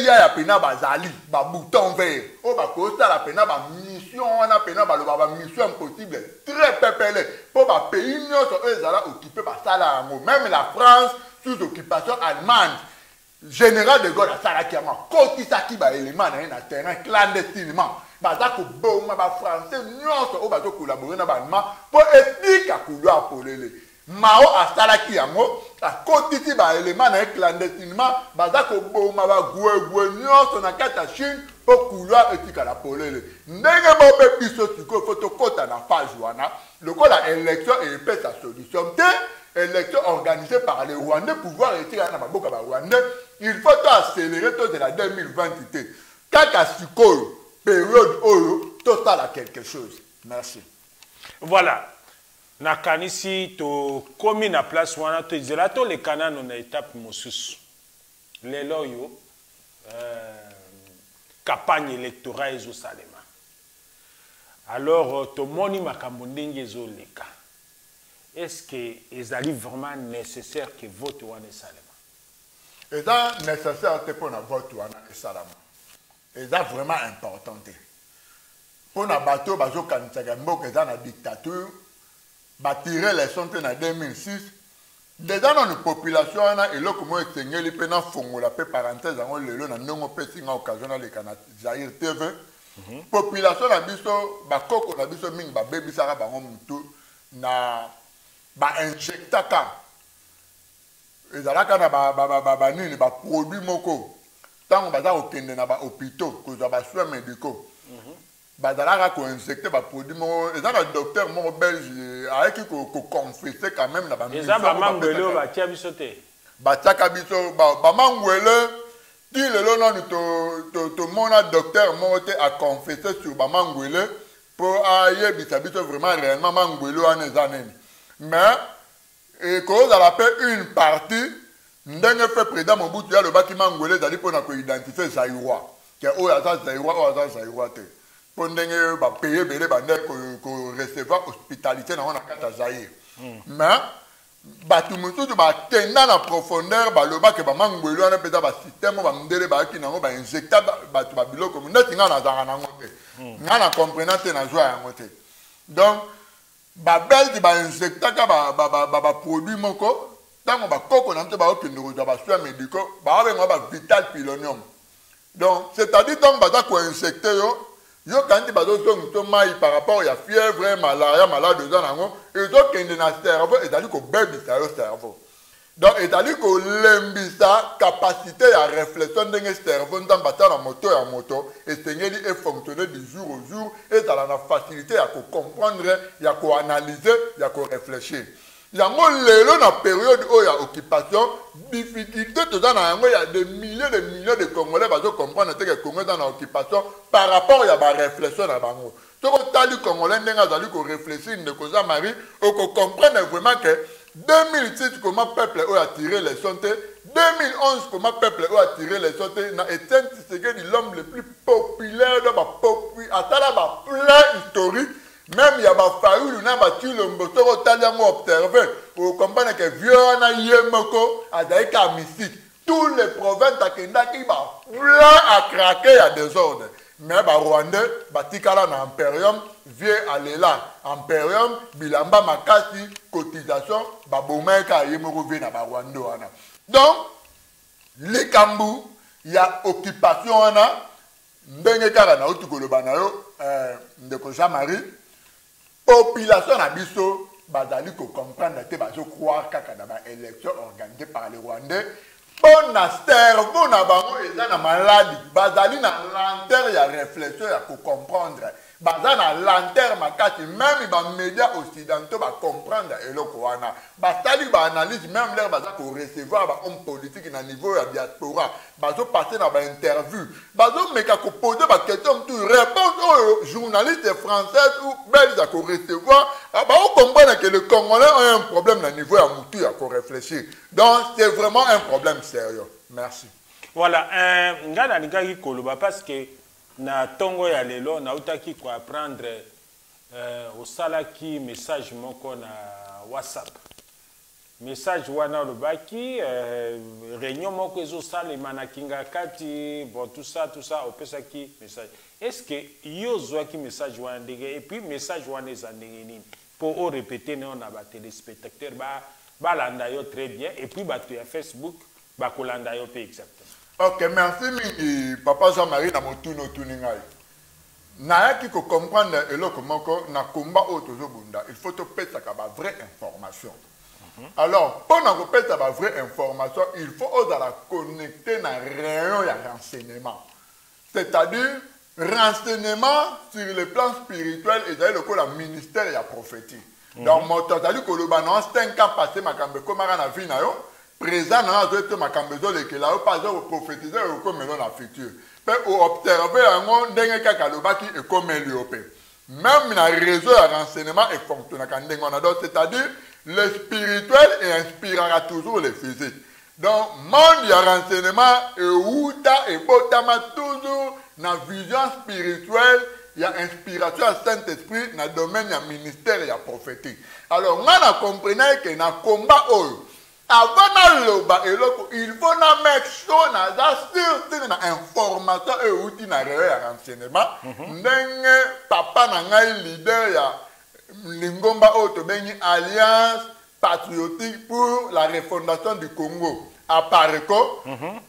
yaya pena bazali ba bouton vert. O ba ko sala pena ba mission na pena ba lo ba mission impossible très pepele pour ba pays nyota ezala occupé ba sala yango. Même la France sous occupation allemande, général de Gaulle a Sarakiama, Kotisaki ba élément na terrain clandestinement. baza ko boma ba français nyonso o bazo collaborer na banma po etika kulwa polele mao asalaki yango akotisi ba élément na clandestinement baza ko boma ba gwe nyonso na kata Chine po kulwa etika la polele ndenge bobe biso siko foto kota na page wana lokola élection et peut sa solution te élection organisée par les Rwandais pouvoir etika na maboka ba Rwandais il faut accélérer tout de la 2020 kaka sikoyo période oyo total quelque chose. Merci. Voilà. Nakanisi to komi na place wana to izela to le kanano na étape mosusu. Lelo yo campagne électorale ezo salema. Alors to moni makambo ndenge ezo leka. Est-ce que ezali vraiment nécessaire que vote wana salema? Est nécessaire te pour na vote wana salema. C'est vraiment important. Pour na bateau, bazo kanitaka mboka dans la dictature, tirer les sons en 2006. Déjà dans la population, et là comment expliquer les pénans font la paix parenthèse en le long non opération occasionnelle les Canada Zaire TV. Population na biso bakoko na biso mingi ba baby sara bango mutu na ba injectaka. Ezalaka na ba nini ba produit moko. Tant baza okende na ba hôpitaux kozwa ba soins médicaux bazalaka ko injecter ba produit mo ezaka docteur mo belge ayeki ko confesser quand même na ba eza ba mangwele ba tia biso te ba tiaka biso ba mangwele ti lelo nanu to mona docteur mo te a confesser sur ba mangwele pour ayebisa biso vraiment réellement mangwele wana eza nini mais et cause à la paix une partie ndenge fait président Mobutu ya le bâtiment ngwele zali pona ko identifier Zaïrois que o ya Zaïrois te pour ndenge ba payer belé ba ndenge ko recevoir hospitalité na wana kata Zaïre mais batu mususu ba tenda na profondeur ba loba ke ba mangwele wana peza ba système ba ndele ba ki nango ba injecta batu ba biloko ndeti nga na zanga nango te nga na comprendre te na joie yango te donc ba belge ba injecta ka ba produit moko tant que bakoko na ba okende ko ba soins médicaux ba ba vital pilonium donc c'est-à-dire donc baza ko insecter yo quand ba zo to mai par rapport ya fièvre malaria malade dans nango et zo kende na cerveau et dali ko bebi sa cerveau donc et dali ko lembisa capacité ya réflexion ndenge cerveau ndam bata na moto et sengeli et fonctionner du jour au jour et dans la facilité ya ko comprendre ya ko analyser ya ko réfléchir. Yango lelo na période où il y a occupation, difficulté tout ça na yango il y a des milliers de Congolais bazo comprendre que Congo dans l'occupation par rapport à la réflexion na bango. To ko tali Congolais ndenga zali ko réfléchir de cause Marie ou ko comprendre vraiment que 2006 comment peuple a tiré les santé 2011 comment peuple a tiré les santé na Etienne Tshisekedi l'homme le plus populaire de la plein historique. Même il y a des failles, il y a des choses qui observé. Vous comprenez que vieux na yemoko a des cas mystiques. Tous les provinces qui sont plein à craquer à désordre. Mais les Rwandais, batikala na impérium, vieux alela impérium, bilamba makasi cotisation, babomeka yemoko vieux na Rwanda wana. Donc les Kambu, il y a occupation wana, ndenge kala na utukoloba na yo ndeko Jean-Marie. Population na biso bazali ko comprendre te bazo croire kaka na ba élection organisée par les Rwandais bon na cerveau na bango eza na maladie bazali na lenteur ya réflexion ya ko comprendre baza na lenteur makati même ba médias occidentaux ba comprendre eloko wana basali ba analyse même l'air baza ko recevoir ba homme politique na niveau ya diaspora bazo passer na ba interview bazo meka ko poser ba question tout réponse aux journalistes français ou belges à ko recevoir ba on comprendre que le Congolais a un problème na niveau ya mutu ya ko réfléchir donc c'est vraiment un problème sérieux. Merci. Voilà ngana ningaki koloba parce que na tongo ya lelo na utaki ko apprendre osalaki message moko na WhatsApp message wana lobaki réunion moko ezo salema na kinga kati bon tout ça opesaki message est-ce que yo zwaki message wana ndenge et puis message wana eza ndenge nini pour o répéter na ba téléspectateurs ba landa yo très bien et puis ba tu ya Facebook ba kolanda yo pe exactement. Ok, merci mingi papa Jean-Marie na motuno tuningai. nayaki ko comprendre eloko moko na combat oyo tozobunda il faut topesaka vraie information. Alors pour na kopesa vraie information il faut ozala connecter na rayon ya renseignement, c'est-à-dire renseignement sur le plan spirituel ezali lokola ministère ya prophétie. Donc moto azali koloba na 5 ans passé makambe komaka na vie na yo présent na azote makambe ezolekela yo pas prophétiser okomelo na futur pe observer yango ndenge kaka lobaki ekomeli yo pe même na réseau ya renseignement efonctionnaka ndenge wana. Donc c'est-à-dire le spirituel inspirera toujours le physique. Donc monde ya renseignement euta ebotama toujours na vision spirituelle, il y a inspiration à Saint-Esprit dans le domaine du ministère et la prophétie. Alors, on a compris que dans le combat, avant il faut mettre sur la information et outil dans le renseignement. Papa n'a leader ya Lingomba Alliance patriotique pour la refondation du Congo. Apareko,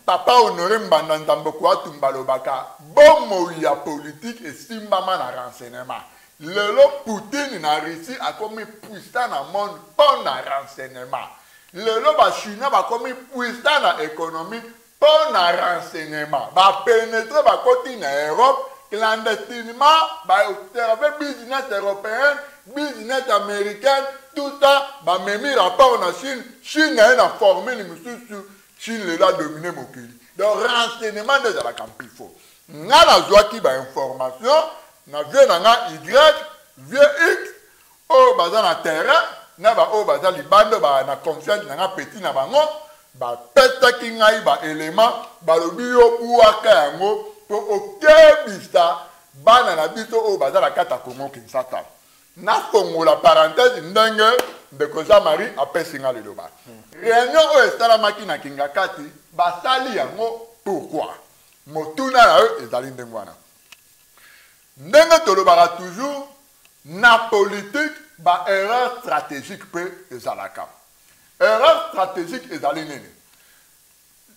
papa honoré Mbandandambo kwa tumbalobaka, bomo ya politique et simbama na renseignement. Lelo Poutine na Russie a commis puissant na monde pour na renseignement. Lelo ba China ba commis puissant na économie pour na renseignement. Ba pénétrer ba côté na Europe clandestinement, ba observer business européen, business américain. Tout ça, bah même rapport en Chine, Chine a formé les monsieur Chine l'a dominé mon pays. Donc renseignement de la camp il faut. N'a la joie qui va information, n'a vu n'a Y, vieux X, au bazar na terrain, n'a ba au bazar li bande ba na confiance n'a petit na bango, ba pesta ki ngai ba élément, ba le bio buaka yango pour aucun bista, ba na biso au bazar la kata Congo Kinshasa. Na Congo la parenthèse ndenge de Koza Marie après singa le loba. Réunion o estala makina kingakati basali yango pourquoi? Motuna na eux ezali ndengwana. Ndenge tolobara toujours na politique ba erreur stratégique pe ezalaka. Erreur stratégique ezali nini?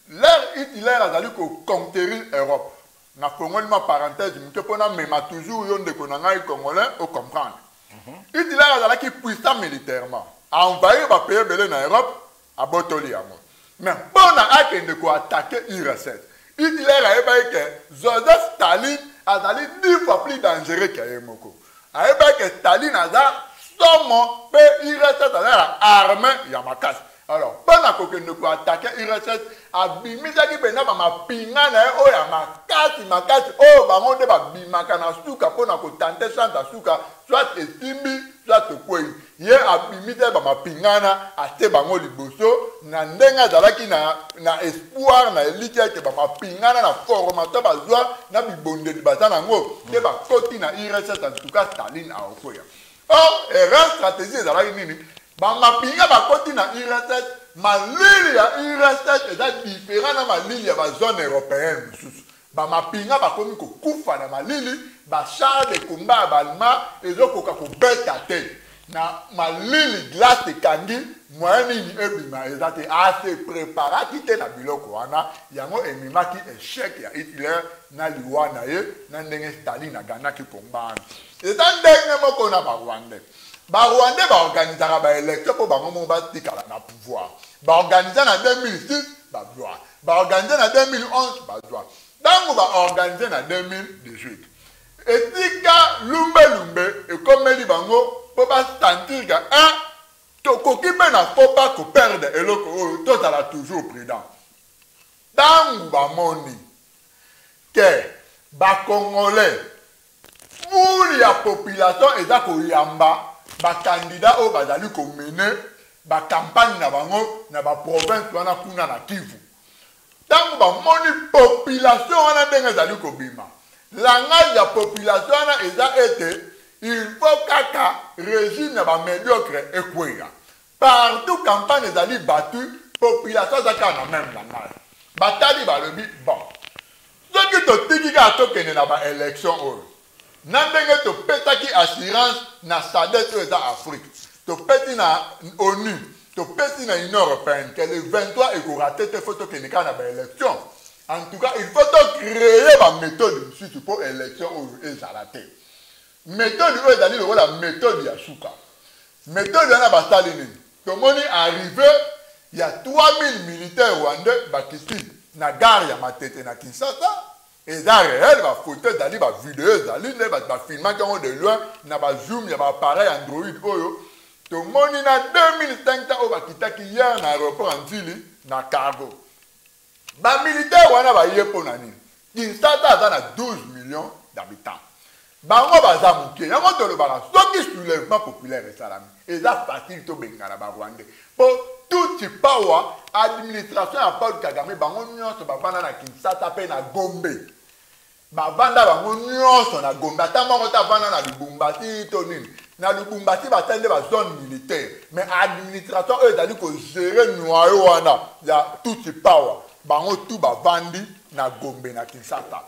L'air Hitler azali ko conquérir Europe. Na Congo ma parenthèse mke pona mema toujours yonde konanga congolais au comprendre. Hitler a qui puissant militairement. A envahi le pays belé en Europe, à Botoli. Mais pour de quoi attaquer l'URSS. Hitler a dit que Joseph Staline a été 10 fois plus dangereux que Yemoko. A dit que Staline a dit somme que l'URSS a armé Yamakas. Alors, pendant que nous attaquer l'URSS, abimisa ki bena ba mapinga na o ya makasi o ba monde ba bimaka na suka pona ko tante chanta suka soit esimbi soit kwei ye abimisa ba mapinga na ate bango liboso na ndenga zalaki na espoir na elike ke ba mapinga na formato ba zwa na bibonde libazana ngo te ba koti na IRSS en tout cas Staline a okoya. Or erreur stratégie zalaki nini ba mapinga ba koti na IRSS malili ya URSS est différent na malili ya zone européenne. Ba mapinga ba komi ko kufa na malili ba char de combat balma ezokoka ko beta te na malili glace kangi moyeni ni ebima ezate assez préparé te na biloko wana yango emimaki échec ya Hitler na liwana ye na ndenge Staline na gana ki combat. Ndenge moko na ba Rwanda. Ba Rwanda ba organiser ba élection pour bango mo ba tikala na pouvoir. Ba organiser en 2006 ba droit. Ba organiser en 2011 ba droit. Dango ba organiser en 2018. Etika lumbe e comme li bango pour ba sentir que to kokibe na faut pas ko perdre eloko to sala toujours prudent. Dango ba moni que ba congolais pour la population eza ko yamba ba candidat au bazali ko mener ba campagne na bango na ba province wana kuna na Kivu. Tango ba moni population wana ndenge zali ko bima. Langage ya population wana eza ete il faut kaka régime na ba médiocre ekweya. Partout campagne zali battu population zaka na même langage. Batali ba lobi bon. Soki to tiki ka to kene na ba élection o. Nandenge to petaki assurance na SADC eza Afrique. To peti na ONU, to peti na Union européenne que le 23 et ko raté te photo kenika na ba élection. En tout cas, il faut donc créer ma méthode ici pour élection et zalaté. Méthode où est allé la méthode Yasuka. Méthode de la bataille. Tout le monde est arrivé, il y a 3000 militaires rwandais qui sont dans la gare ya Matete na Kinshasa. Et là, réel, ma photo d'aller, ma vidéo d'aller, ma filmage de loin, na ma zoom, ya ma appareil Android. Tout le monde est dans 2500 au Bakitaki hier dans l'aéroport en Zili, na cargo. Les militaires sont pour nani. Kinshasa a 12 millions d'habitants. Bango baza muke. Yango to le bala. Soki soulèvement populaire et salami. Et ça facile to bengala ba Rwanda. Pour tout ce power administration à Paul Kagame bango nyonso babana na Kinshasa pe na Gombe. Babanda bango nyonso na Gombe. Ata moko ta bana na Lubumbashi to nini. Na Lubumbashi batende ba zone militaire. Mais administration eux dali ko gérer noyau wana. Ya tout ce power. Bango tout ba bandi na Gombe na Kinshasa.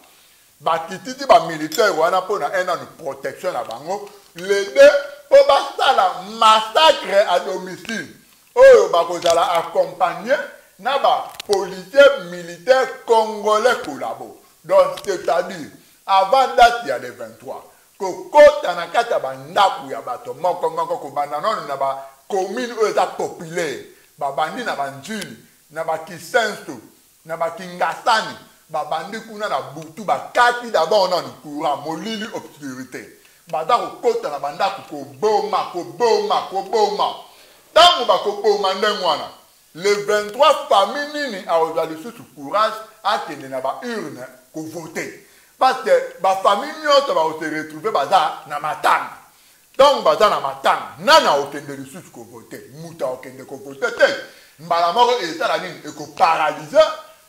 Bakititi ba militaire wana po na un an de protection na bango. Les deux po basala massacre à domicile. Oyo bakozala accompagné na ba policiers militaires congolais collabo. Donc c'est-à-dire avant date il y a les 23. Kokota na kata ba ndaku ya bato moko ko banda non na ba commune oyo za populaire. Ba bandi na banjili na ba Kisenso na ba Kingasani babandi kuna na butu bakati d'abord on a du courant molili obscurité bada ko kota na banda ko boma tango ba ko boma ndengwana le 23 famille nini a ozali sous courage a kende na ba urne ko voter parce que ba famille nyota ba se retrouver baza na matanga donc baza na matanga nana okende le sous ko voter muta okende ko voter te mbala moko ezala nini e ko paralyser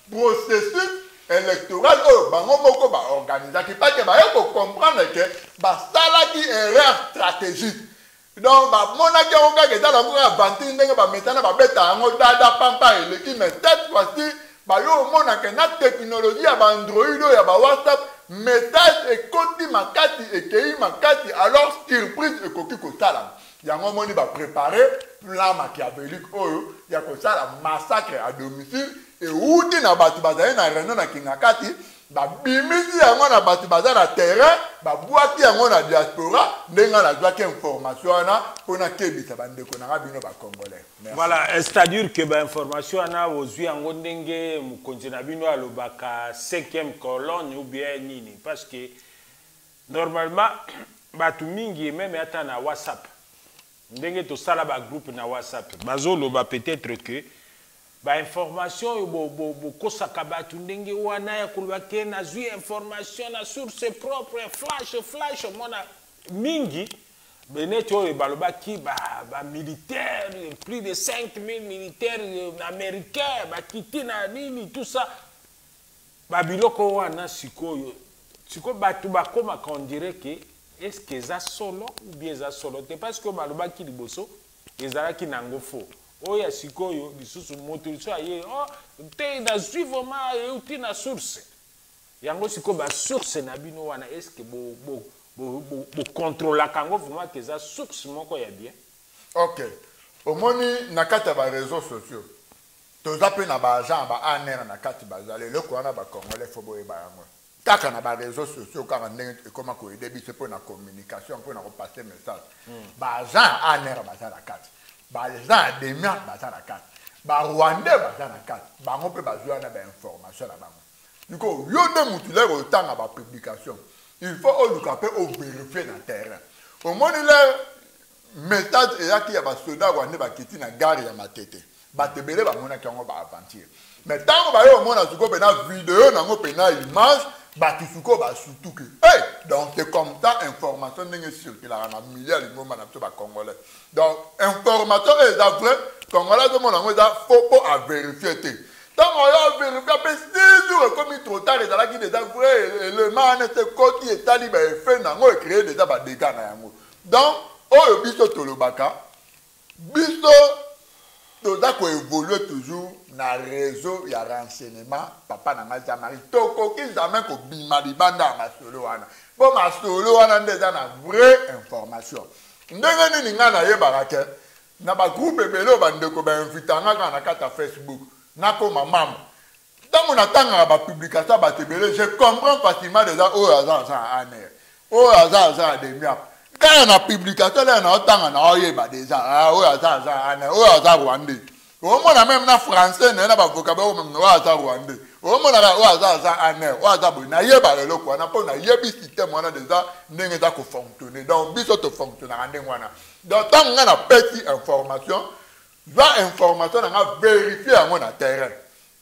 processus électoral bango moko ba organiser qui pas que ba yo comprendre que ba sala qui erreur stratégique donc ba monaki on ga que dans la vanti ndenge ba metana ba beta ngo dada pampa ele qui mais cette fois-ci ba yo mona que na technologie ya ba Android ya ba WhatsApp message et koti makati et kei makati alors surprise et koki ko sala yango moni ba préparer plan machiavélique oyo ya ko sala massacre à domicile. Et où dit na batu bazali na reno na kingakati ba bimisi yango na batu bazali na terrain ba boati yango na diaspora ndenga na zwaki information na pona kebisa bandeko na bino ba congolais. Voilà, c'est-à-dire que ba information na ozwi yango ndenge mukonzi na bino alobaka 5e colonne ou bien nini parce que normalement batu mingi même ata na WhatsApp ndenge to sala ba groupe na WhatsApp bazolo ba peut-être que ba information bo kosaka batu ndenge wana ya kulwake na zui information na source propre flash mona mingi beneto baloba ki ba militaires plus de 5000 militaires américains ba kitina nini tout ça ba biloko wana siko batu ba koma qu'on dirait que est-ce que ça solo ou bien ça solo te parce que baloba ki liboso ezala ki nango faux. Oya sikoyo lisusu moto so aye te na suivre ma uti na source yango siko ba source na bino wana est-ce que bo contrôler kango vraiment que ça source moko ya bien. OK omoni na kata ba réseaux sociaux to zape na ba agent ba aner na kati bazale le ko na ba congolais fo boye ba yango kaka na ba réseaux sociaux kaka ndenge comment ko aider biso pour na communication pour na passer message ba agent aner ba za na kati ba gens des miens baza na kati ba rwandais baza na kati bango pe bazwa na ba information na bango niko yo de mutule ko tanga ba publication il faut au lukape au vérifier na terrain au moni le message et yaki ya ba soldat rwandais ba kiti na gare ya Matete ba tebele ba mona kango ba aventure mais tango ba yo mona suko pe na vidéo na ngo pe na image Batisuko ba sutuke. Hey, donc c'est comme ça information n'est circulée na milliard de moments na ba congolais. Donc information est vrai congolais de mon langue faut pas vérifier té. Donc on a vérifié après 6 jours comme trop tard et dans la qui déjà vrai le man était côté et tali ba fait na ngo créer déjà ba dégâts na yango. Donc oyo biso tolobaka biso to da ko évoluer toujours na réseau ya renseignement papa na ngaza mari toko ki jamais ko bima libanda masolo wana bo masolo wana ndeza na vraie information ndenge nini nga na yebaka ke na ba groupe ebele bandeko ba invitanga na kata Facebook na ko mamam tant qu'on attend à la publication, je comprends facilement déjà où hasard des miens. Quand on a publication, on a autant déjà où hasard rwandais. Au moins, même en français, on a pas vocabulaire même hasard rwandais. Au moins, on a hasard na yeba le quoi, na pas na yebi système on a déjà n'est pas fonctionner. Donc, biso to fonctionner en wana. Donc, tant on a petite information, la information on a vérifié à mon terrain.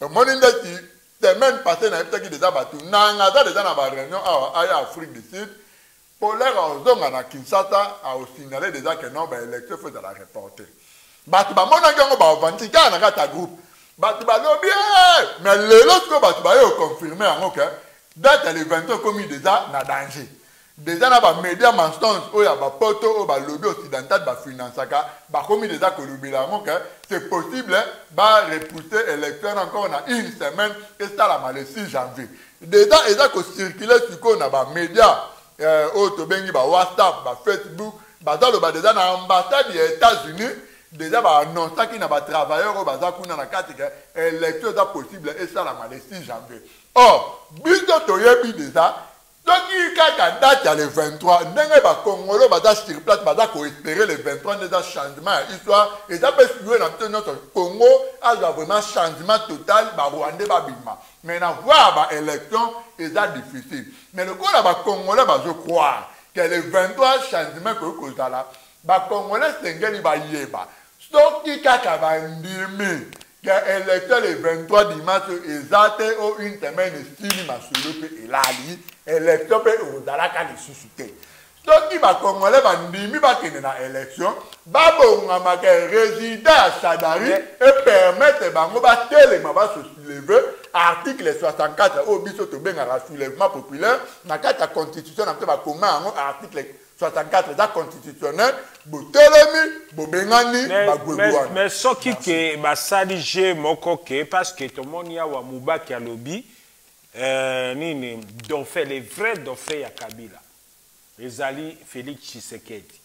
Mon industrie, semaine passée, on a été déjà battu. Nanga déjà dans la réunion à Afrique du Sud. Pour les raisons à Kinshasa, a signalé déjà que non, l'élection faut la reporter. Batu ba mona gango ba vanti kana kata groupe. Batu ba lo bien, mais le l'autre batu ba yo confirmer en OK. Date les 20 commis déjà na danger. Déjà na ba média mensonge o ya ba poto o ba lobby occidental ba financaka ba commis déjà que lobila OK. C'est possible ba repousser élection encore na une semaine et ça la le 6 janvier. Déjà et ça que circuler sur ko na ba média o to bengi ba WhatsApp ba Facebook ba za lo ba déjà na ambassade des États-Unis. Déjà, annoncer qu'il y a des travailleurs qui sont dans l'élection est possible et ça, le 6 janvier. Or, si déjà, donc il y a date le 23, les Congolais sont sur place, ils vont espérer le 23 déjà changement. Histoire, et ça peut jouer dans notre Congo, il y a vraiment changement total, Rwandais, Babima. Mais voir l'élection, c'est difficile. Mais le coup, les Congolais, je crois que le 23 changement que vous avez là, les Congolais, c'est un peu donc, qui a bandimi, que l'élection le 23 dimanche, exact, ou une semaine, style, ma soupe, et l'ali, élection, et au dalaka de susciter. Donc, qui va congolais, bandimi, va qu'il y ait l'élection, va bon, ma résident à Chadari, et permettre, va tellement, va se soulever, article 64, au biso to ben à soulèvement populaire, na carte constitution, on va comment, article 64 da constitutionnel mais ce qui basali je moko ke parce que tout le monde y a wa mubaki à lobby nini donc fait les vrais dauphin ya Kabila ezali Félix Tshisekedi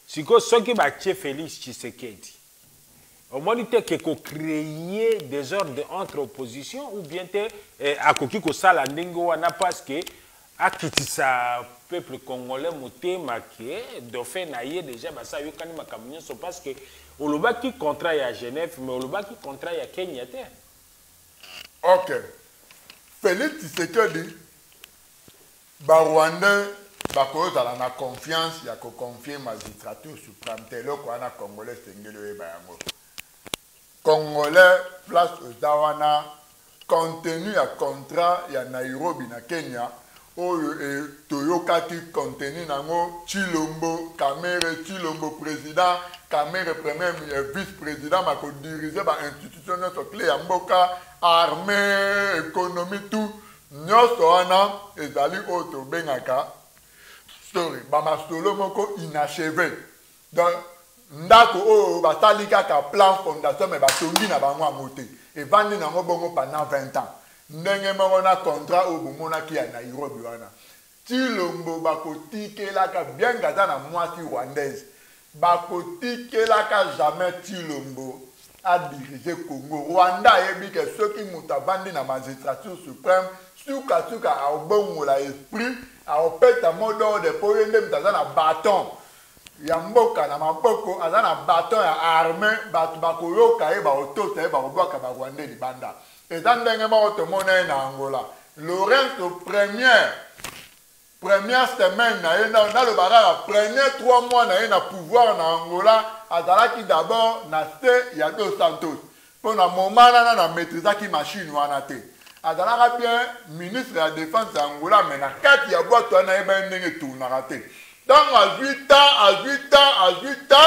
siko soki ba tie Félix Tshisekedi au moins il que créer des ordres entre opposition ou bien te akoki ko sala ndingo wana parce que akitisa peuple congolais motema ke dauphin na ye déjà basa yokani makambo so parce que olobaki contrat ya Genève mais olobaki contrat ya Kenya te. OK. Félix Tshisekedi ba Rwandais ba ko za na confiance ya ko confier magistrature suprême telo ko ana congolais sengelo e ba yango. Congolais place aux dawana contenu ya contrat ya Nairobi na Kenya. Toyokaki contenu nango Chilombo, Kamere Chilombo président, Kamere premier vice-président, ma ko diriger ba institution notre clé ya mboka, armée, économie tout, nyoso wana ezali oto bengaka story, ba masolo moko inachevé. Donc ndako o batali kaka plan fondation mais batongi na bango amote. Et vandi nango bongo pendant 20 ans. Ndenge mona contrat au bomona ki ya Nairobi wana Chilombo bakotikelaka bien gaza na mwasi rwandaise bakotikelaka jamais Chilombo a dirigé Congo Rwanda yebi ke soki mutavandi na magistrature suprême suka a obongola esprit a opeta modo de poyende mtaza na bâton ya mboka na maboko aza na bâton ya armée batu bakoyoka ye ba otosa ye ba obwaka ba Rwanda libanda. Et dans le moment où tout en Angola, Lorenzo première semaine, dans le barrage, premier 3 mois, na pouvoir en Angola, Azalaki d'abord, il y a 2 Santos. Pour le moment, na maîtrise qui machine ou anate. Azalaka bien, ministre de la Défense Angola, mais na 4 ya boîte, on a eu tout raté. Donc, à 8 ans,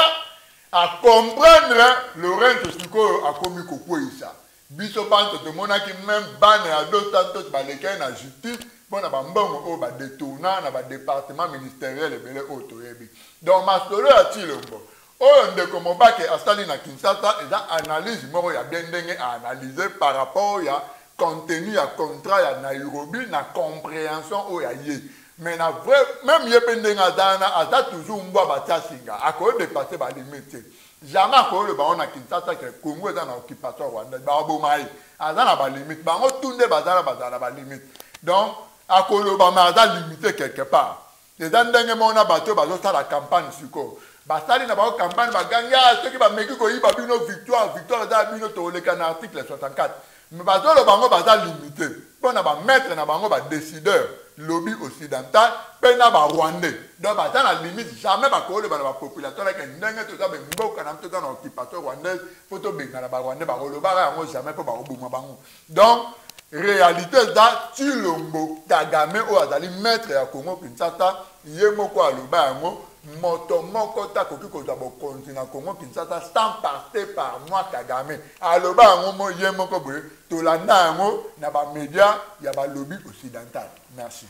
à comprendre, Lorenzo Siko a commis Kokoïsa. Biso banto de monaki même ban à 2 Santos baleka na justice pour na bambongo o ba détourna na ba département ministériel ebele otoyebi. Donc ma solo a Chilombo. O ndeko mobake asali na Kinshasa eza analyse moko ya bien ndenge a analyser par rapport ya contenu ya contrat ya Nairobi na compréhension o ya ye. Mais na vrai même ye pendenga dana aza toujours mbwa batia singa a ko dépasser ba limite. jamais ko le ba on a Kinshasa que Congo dans occupation rwanda ba bomai azana ba limite ba ngo tunde bazala ba limite donc akolo ba ma za limité quelque part les andenge mona bato bazo sa la campagne siko basali na ba campagne ba ganga ceux qui ba meki ko yiba bino victoire za bino to le can article 64 mais bazo le bango baza limité pona ba mettre na bango ba décideur lobby occidental pe na ba rwandais donc baza na limite jamais ba ko le ba population la ndenge to za be mboka na mtoto na occupation rwandaise photo benga na ba rwandais ba lo ba yango jamais po ba obuma bango donc réalité da Tshilombo Kagame o azali maître ya Congo Kinshasa ye moko aloba yango moto moko ta koki kozwa bokonzi na Congo Kinshasa sans passer par moi Kagame aloba yango mo ye moko boye tolanda yango na ba média ya ba lobby occidental. Merci.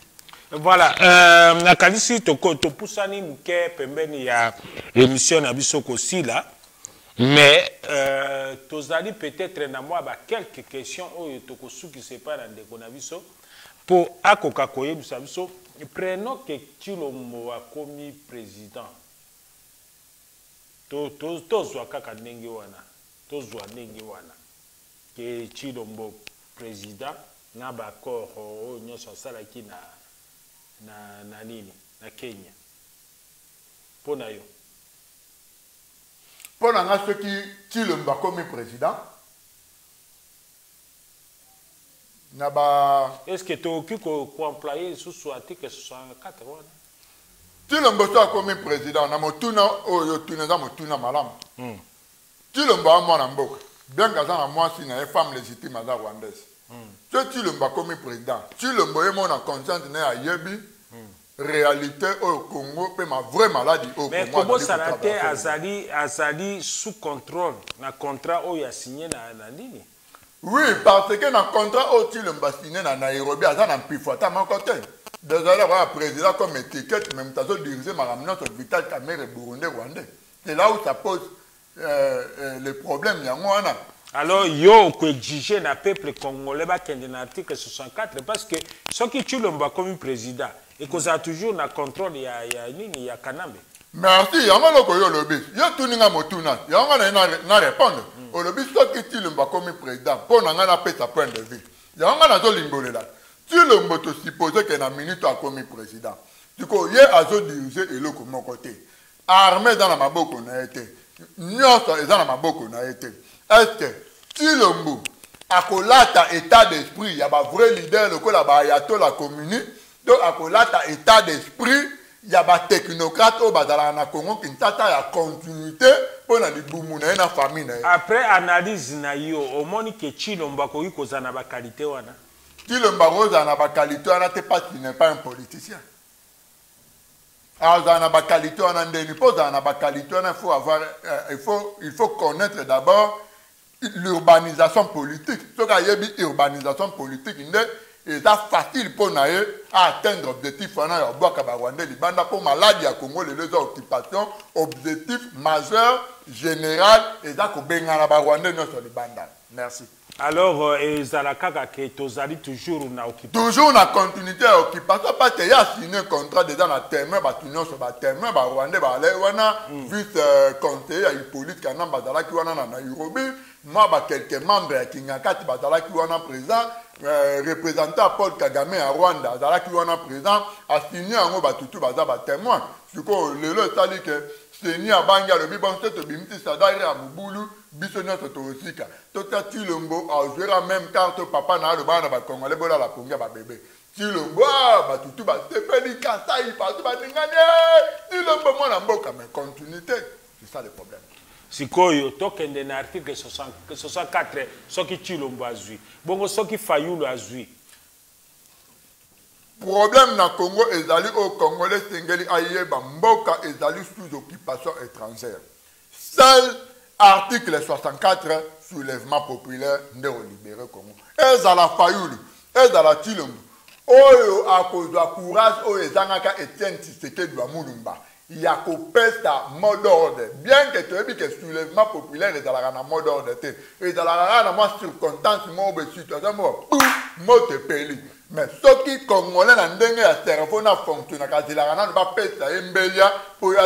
Voilà, nakanisi to pusani muke pembeni ya émission na biso kosi là. Mais tozali peut-être na moi quelques questions oyo tokosu qui se pas dans des konabiso pour akoka koyebisa biso prenons que Tshilombo a commis président tozwa kaka ndenge wana tozwa ndenge wana que Tshilombo président na ba accord oyo nyonso asalaki na nini na Kenya pona yo. Pendant ceux qui Tshilombo comme président, est-ce que tu occupes pour employer sous l'article 64? Tshilombo comme président, on a motuna oyo tuneza motuna malam. Tshilombo a mwana mboka. Bien que ça moi si na femme légitime à rwandaise. Tshilombo comme président. Tshilombo est mon conscience na yebi. Réalité au Congo peut ma vraie maladie au Congo. Mais comment ça a été azali sous contrôle na contrat où il a signé na nini? Oui, parce que dans le contrat où Tshilombo a signé na Nairobi azana pifota mon côté. Désolé avoir président comme étiquette même tazo diriger ma ramenant sur Vital Kamerhe burundais rwandais. C'est là où ça pose les problèmes yangwana. Alors, yo ko exiger na peuple congolais ba kende na article 64 parce que ce qui Tshilombo comme président et qu'on a toujours na contrôle ya nini ya Kanambe. Merci, yanga loko yo lobby. Yo tuninga motuna. Yanga na répondre. O lobby ce qui Tshilombo comme président pour na ngana pesa point de vue. Yanga na zo limbolela. Tshilombo to supposer que na minute a comme président. Diko ye azo diriger eloko mon côté. Armée dans la maboko na été. Nyonso eza na maboko na été. Est-ce que Tshilombo a kolata état d'esprit, il y a un vrai leader, le ayatollah communiste, donc a kolata état d'esprit, il y a un technocrate au Badalana Congo qui a continuité pour la famille. Après analyse na yo, au moins que Tshilombo ko ikoza na ba qualité wana. Tshilombo a na ba qualité wana te pas qu'il n'est pas un politicien. Alors dans la qualité wana ndeni poza na ba qualité wana il faut connaître d'abord l'urbanisation politique. Ce qu'il y a une urbanisation politique, c'est facile pour nous atteindre l'objectif. Pour maladie à Congo, les deux occupations, objectif majeur, général, et ça, merci. Alors, Zalakaka, que tu as toujours une occupation. Toujours une continuité à occupation, parce qu'il y a signé un contrat déjà dans le terme, vice-conseiller à Hippolyte Kanam, qui est à Nairobi. Moi, quelques membres qui sont présents, représentant Paul Kagame à Rwanda, qui sont présents, a signé un témoin. Ce que le que Seigneur Banga, le Bibon, c'est Bimti Sadari à Mouboulou, Bissonio Sotosika. Tota Tshilombo a joué la même carte, papa n'a le ban à Congolais, la Conga, bébé. Tshilombo, Batutu, Stéphanie Kassai, Batutu, Tshilombo, moi, la mboka, mais continuité, c'est ça le problème. Si koyo tokende na article 64 soki Tshilombo azui bongo soki Fayulu azui problème na Congo ezali au Congolais sengeli ayeba mboka ezali sous occupation étrangère. Seul article 64 soulèvement populaire ndero libéré Congo. Ezala Fayulu, ezala Tshilombo oyo akozwa courage oyo ezangaka Etienne Tshisekedi wa Mulumba. Il y a un mot d'ordre. Bien que tu aies dit que le soulèvement populaire est dans la mot d'ordre. Et dans la circonstance, mais ce qui congolais n'a pas cerveau n'a fonctionné. Quand il a pas fait ça, pour y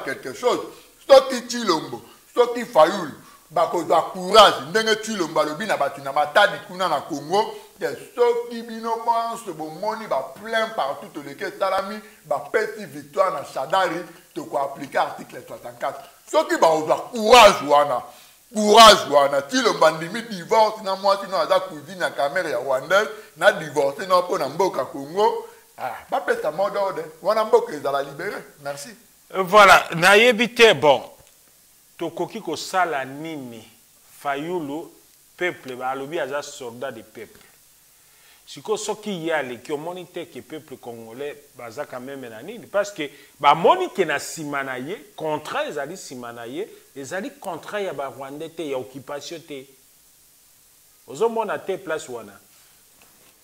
quelque chose. soki Chilombo soki Fayulu bakozwa courage ndenge Chilombo alobi na bato na matadi kuna na Congo ke soki bino bonso bomoni ba plein partout toleke salami ba petit victoire na Shadari to ko appliquer article 64 soki bakozwa courage wana Chilombo ndimi divorce na mwasi na aza cousine ya camere ya Rwandaise na divorce na po na mboka Congo ba pesa modo de wana mboka ezala libéré merci. Voilà, nayebi te bon. Tokoki ko sala nini Fayulu peuple balobi aza soldat de peuple. Siko soki yale ki omoni te ke peuple congolais baza quand même na nini parce que ba moni ke na simanaye contrat ezali simanaye ezali contrat ya ba Rwandais te ya occupation te. Ozomona te place wana.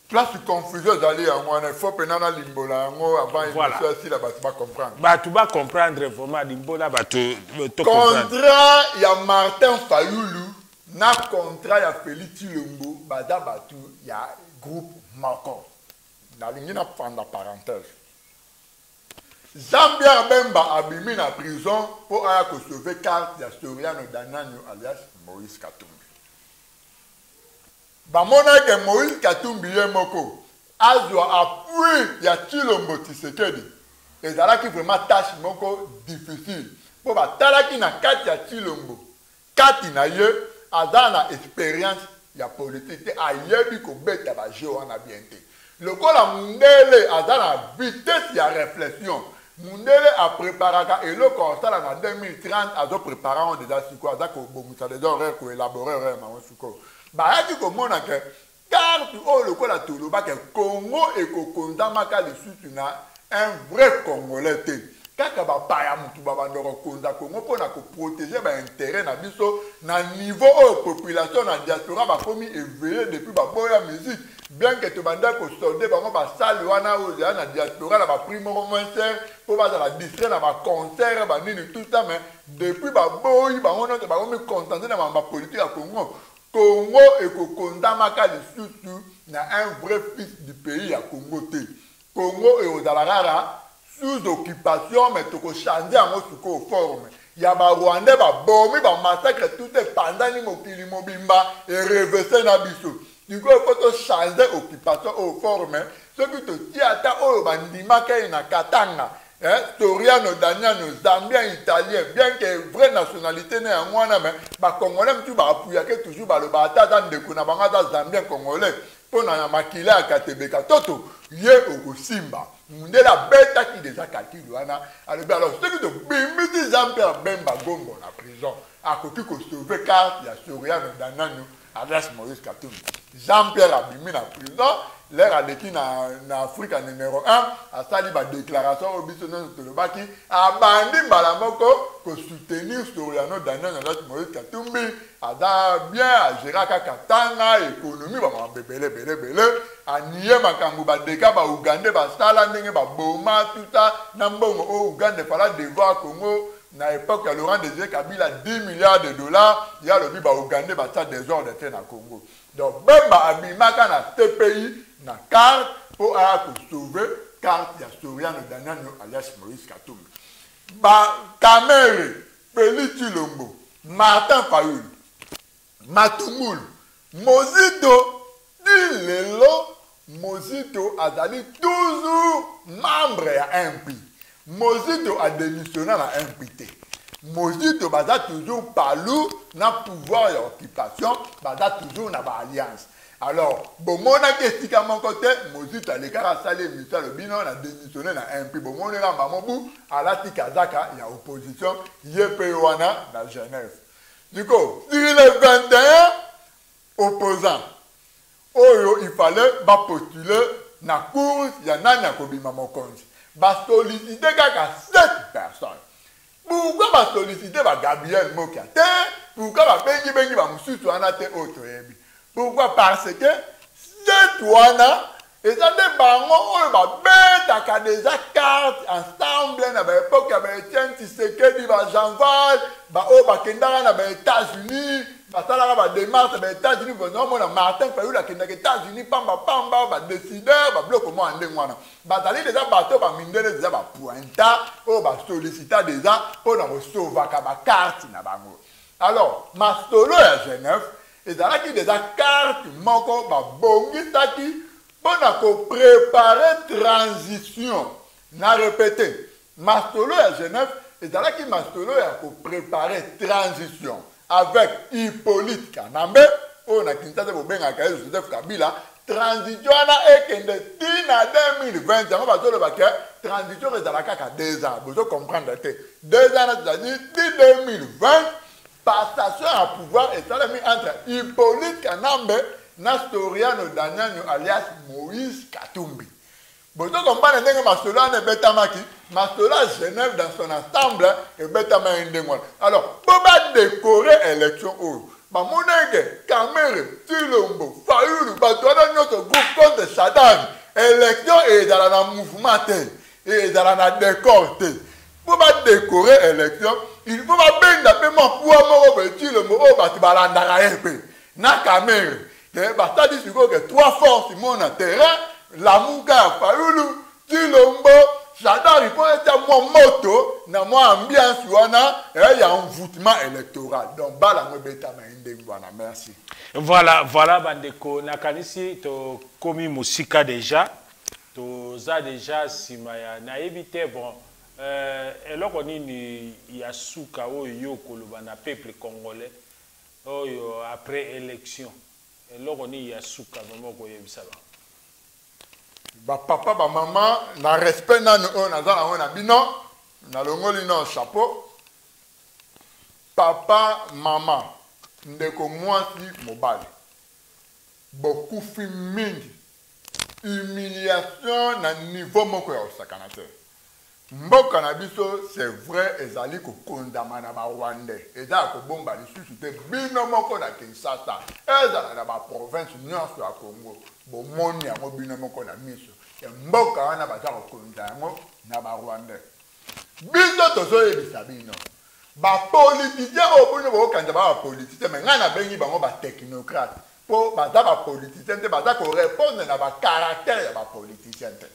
Place de confusion d'aller à moi, il faut penana limbola avant voilà. Si la bas va comprendre. Bah tu vas comprendre vraiment limbola bah tu contrat il y a Martin Fayulu, na contrat il y a Félix Chilombo, bada batu il y a groupe Marco. Na lingi na prendre parenthèse. Jean-Pierre Bemba abimi na prison pour aller sauver carte ya Soriano Dananyo alias Moïse Katumbi. Bamona ke Moïse Katumbi ye moko azwa appui ya Chilombo Tshisekedi ezalaki vraiment tâche moko difficile po batalaki na kati ya Chilombo kati na ye aza na expérience ya politique te ayebi kobeta bajeu wana bien te lokola Mundele aza na vitesse ya réflexion Mundele apreparaka eloko osala na 2030 azo prépara déjà siko aza kobongisa des horaires koélaborer horaire mango siko bayaki komona ke carte oyo lokola toloba ke Congo ekokondamaka lisusu na un vrai congolais te kaka bapaya mutu babandoko konza Congo mpona koprotéger baintérêt na biso na niveau oyo population na diaspora bakomi éveillé depuis baboya musique bien que tobanda kosolde bango basali wana oyo ezala na diaspora na baprix moko moins cher mpo bazala distrait na baconcert banini tout ça mais depuis baboyi bango nyonso bakomi concentré na bapolitique ya Congo Congo ekokondamaka lisusu na un vrai fils du pays ya Congo te. Congo eozala rara sous occupation mais toko changer yango suko forme. Ya ba Rwandais ba bomi ba massacre tout pendant mokili mobimba et reverser na biso. Diko faut changer occupation au forme. Ce qui te tiata o bandimaka na Katanga. Soriano, Daniano, Zambien, Italien, bien que vraie nationalité n'est en moi, mais les Congolais, tu vas appuyer toujours le bataille dans des Kunabanga, Zambien, Congolais, pour na makila à Katebeka, Toto, yé au Simba. Nous la bête qui déjà calculé, alors, ce qui te bimbi, Jean-Pierre Bemba Gombo, la prison, à côté que sauver carte, il y a Soriano, Daniano, adresse Maurice Katumbi. Jean-Pierre a bimbi la prison. L'air a décliné en Afrique numéro 1, a sali ba déclaration au bisonnement de Tolobaki, a bandi balamoko pour soutenir Soriano Daniel dans notre Moïse Katumbi, a bien à gérer Katanga, économie, belé, a nié ma kambu ba deka ba Ougandais, ba sala ndenge ba boma, tout ça, nambongo au Ougandais, fala devoir Congo, na époque, à Laurent Désiré Kabila, 10 milliards de dollars, il y a le bi ba Ougandais, ba ça des ordres de na Congo. Donc, Bemba abimaka na TPI, na carte pour sauver carte ya Soriano Danano alias Moïse Katumbi. Ba Kamere, Félix Chilombo, Martin Fayulu, Matumulu, Mozito, Dilelo, Mozito azali toujours membre ya MP. Mozito a démissionné à MP. Mozito baza toujours palou na pouvoir et occupation, baza toujours na ba alliance. Alors, bon, mon question à mon côté, Mozito a les cas à saler, Michel Bino a démissionné dans un peu. Bon, mon là, Mamabou, à la Tikazaka, il y a opposition, Yepéwana, dans Genève. Du coup, sur les 21 opposants, il fallait postuler dans la course, il y en a qui ont sollicité. Va solliciter 7 personnes. Pourquoi va solliciter Gabriel Mokiate? Pourquoi va Bengi va Moussou Anate autre? Pourquoi? Parce que cette wana Et ça des bango, on va mettre des cartes ensemble, à l'époque, il y avait Etienne Tshisekedi, Jean-Val, Kendara, aux États-Unis, la démarche aux États-Unis, Martin Fayou, aux États-Unis, Pamba, décideur, bloc au moins en démoine. Batali déjà bateau, mine déjà pointa, sollicita déjà, pour nous sauver la carte. Alors, Mastolo à Genève, et là qui déjà carte, moko, bongitaki, pour préparer transition. Na répété, Mastolo à Genève, et là qui Mastolo pour préparer transition avec Hippolyte Kanambe, on a quitté le Benga Joseph Kabila, transition est que de 10 à 2020, on va dire que transition est dans la caca 2 ans. Vous comprenez, 2 ans, c'est-à-dire 2020, passation à pouvoir est entre Hippolyte Kanambe Nastoriano Daniel alias Moïse Katumbi. Vous comprenez que Mastola est Betamaki, Mastola Genève dans son ensemble et Betamaki. Alors, pour décorer l'élection, Monègue, Kamere, Tilombo, Fayoulou, notre groupe contre Saddam, élection est dans le mouvement et dans le décor. Pour décorer l'élection, il faut bien d'appeler pour Tilombo, na Kamere. C'est-à-dire que 3 forces sur le terrain, la Mouka, Fayoulou, Tilombo, Sadar, il faut être mon moto, dans mon ambiance, il y a un voûtement électoral. Donc, merci. Voilà, Bandeko, Nakanisi, to komi musika déjà, to za déjà, Simaya, na évité, bon, et là, il y a souka, yo, kolobana, peuple congolais, après élection. Et là, il y a souka, vraiment, papa, maman, na respect na bino, na longoli no chapeau. Papa, maman, ndeko mwasi mobile. Beaucoup mingi. Humiliation na niveau moko ya osakanate. Mboka na biso, c'est vrai, ezali ko kondama na ba Rwandais. Eza ko bomba lisusu te bino moko na Kinshasa. Eza na ba province nyonso ya Congo. Bomoni yango bino moko na miso. Mboka wana baza ko kondama na ba Rwandais. Biso tozo yebisa bino. Ba politicien obono bo kanja ba politicien mais ngana bengi bango ba technocrate. Po baza ba politicien te baza ko répondre na ba caractère ya ba politicien te.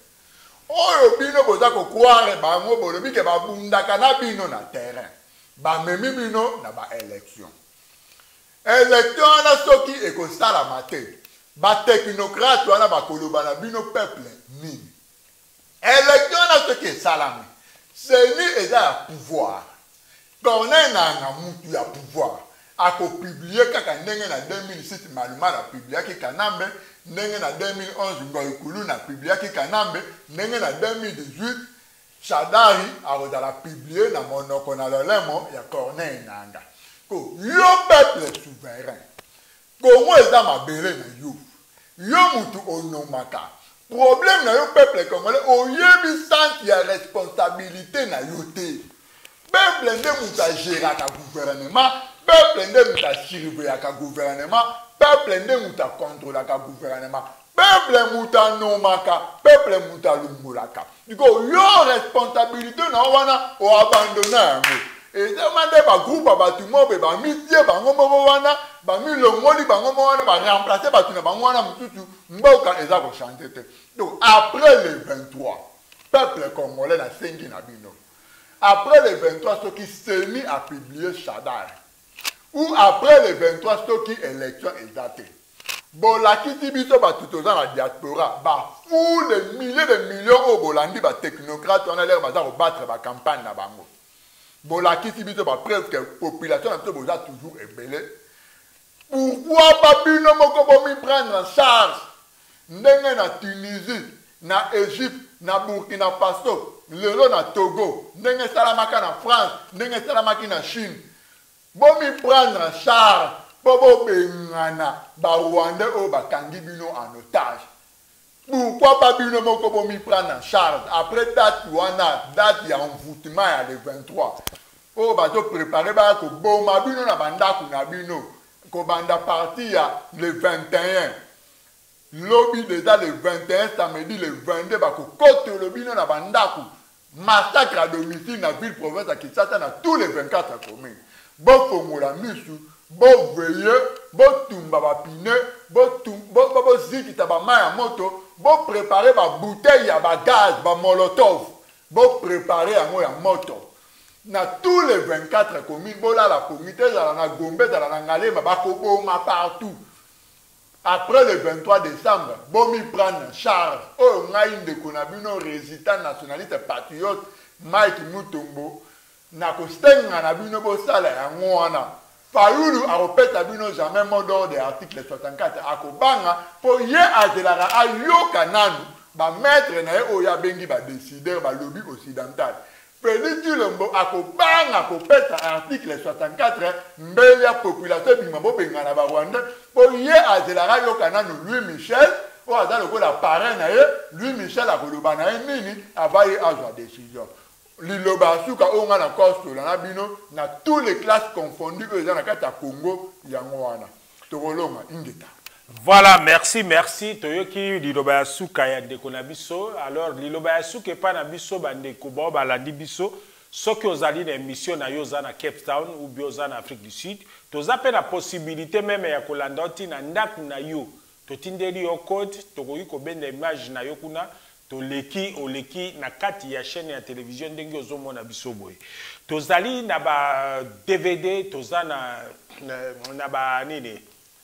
Oyo bino boza ko croire bango bolobi ke babundaka na bino na terrain. Ba memi bino na ba élection. Élection na soki ekosala mate. Ba technocrate wana ba koloba na bino peuple nini. Élection na soki salami. C'est ni eza pouvoir. Corneille na mutu ya pouvoir. Ako publier kaka ndenge na 2006 maluma na publier ki Kanambe, ndenge na 2011 Ngoikulu na publier ki Kanambe, ndenge na 2018 Shadari akozala publier na monoko na lolemo ya Corneille Nanga. Ko yo peuple souverain. Kongo eza mabele na yo. Yo mutu onomaka. Problème na yo peuple congolais oyebi sens ya responsabilité na yo te. Peuple nde mutu agéraka gouvernement, peuple nde mutu asiriveyaka gouvernement, peuple nde mutu akontrolaka gouvernement, peuple mutu anomaka, peuple mutu alungolaka. Diko yo responsabilité na wana o abandonné yango. Et demande ba groupe batu mobe ba mitie bango moko wana, ba milongoli bango wana ba remplacer batu na bango wana mututu mboka eza ko changer te. Donc après le 23, peuple congolais na sengi na bino. Après le 23, ceux qui s'est mis à publier Shadar. Ou après le 23, ceux qui élection est datée. Bon, la Kitibito, tout dans la diaspora, fou de milliers de millions au Bolandi, technocrates, on a l'air de battre la campagne na bango. Bon, la Kitibito, preuve que la population a toujours ébellé. Pourquoi pas Bino Mokobomi prendre en charge? N'engue na Tunisie, na Égypte, na Burkina Faso, lelo na Togo, ndenge salamaka na France, ndenge salamaki na Chine. Bomi prendre en charge, bobo bengana, ba Rwandais o bakangi bino en otage. Pourquoi pas bino moko bomi prendre en charge? Après date wana, date ya envoûtement ya le 23. O bato préparer ba ko boma bino na bandako na bino, ko banda parti ya le 21. lobby déjà le 21 samedi le 22 côté lobby na bandaku massacre à domicile dans la ville province à Kinshasa dans tous les 24 communes. Bon fongola misu, bon veille, bon tumba ba pine, bon ziki taba ma moto, bon préparer ba bouteille ya ba gaz, ba molotov, bon préparer ya moto. Dans tous les 24 communes, bon là la communauté dans la Gombe, dans la Ngalema, ba koboma partout. Après le 23 décembre, bon mi prendre charge, oh ngai de konabino résident nationaliste patriote Mike Mutombo, na kostenga na bino bo sala ya ngwana. Fayulu aropeta bino jamais mot d'ordre de article 64 akobanga po ye azelara ayoka nanu ba maître na ye oya bengi ba décideur ba lobby occidental. Félix Tshilombo akobanga kopeta article 64 mbele ya population bimambo benga na ba Rwanda po ye azelara yoka nanu Louis Michel o azala ko la parrain na ye Louis Michel akoloba na ye nini avaye azwa décision. Liloba suka onga na kosto na bino na tous les classes confondues que dans la carte à Congo yangwana tokolonga ingeta. Voilà, merci. Toyoki liloba suka ya ndeko na biso. Alors liloba suka pa na biso bandeko ba balandi biso soki ozali na émission na yo za na Cape Town ou bien za na Afrique du Sud, toza pe na possibilité même ya kolanda oti na ndaku na yo. Totindeli yo code tokoki ko benda image na yo kuna. Oleki na kati ya chaîne ya télévision ndenge ozomona biso boye. Tozali na ba DVD, toza na ba nini,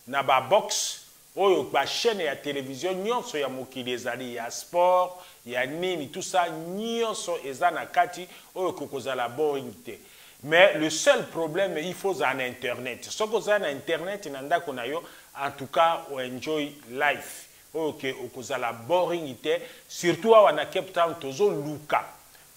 na ba box oyo ba chaîne ya télévision nyonso ya mokili ezali ya sport, ya nini tout ça nyonso eza na kati oyo kokozala boring te. Mais le seul problème il faut en internet. Soko za na internet na ndako na yo, en tout cas o enjoy life. Ok, okozala boring ite, surtout à na Cape Town tozo luka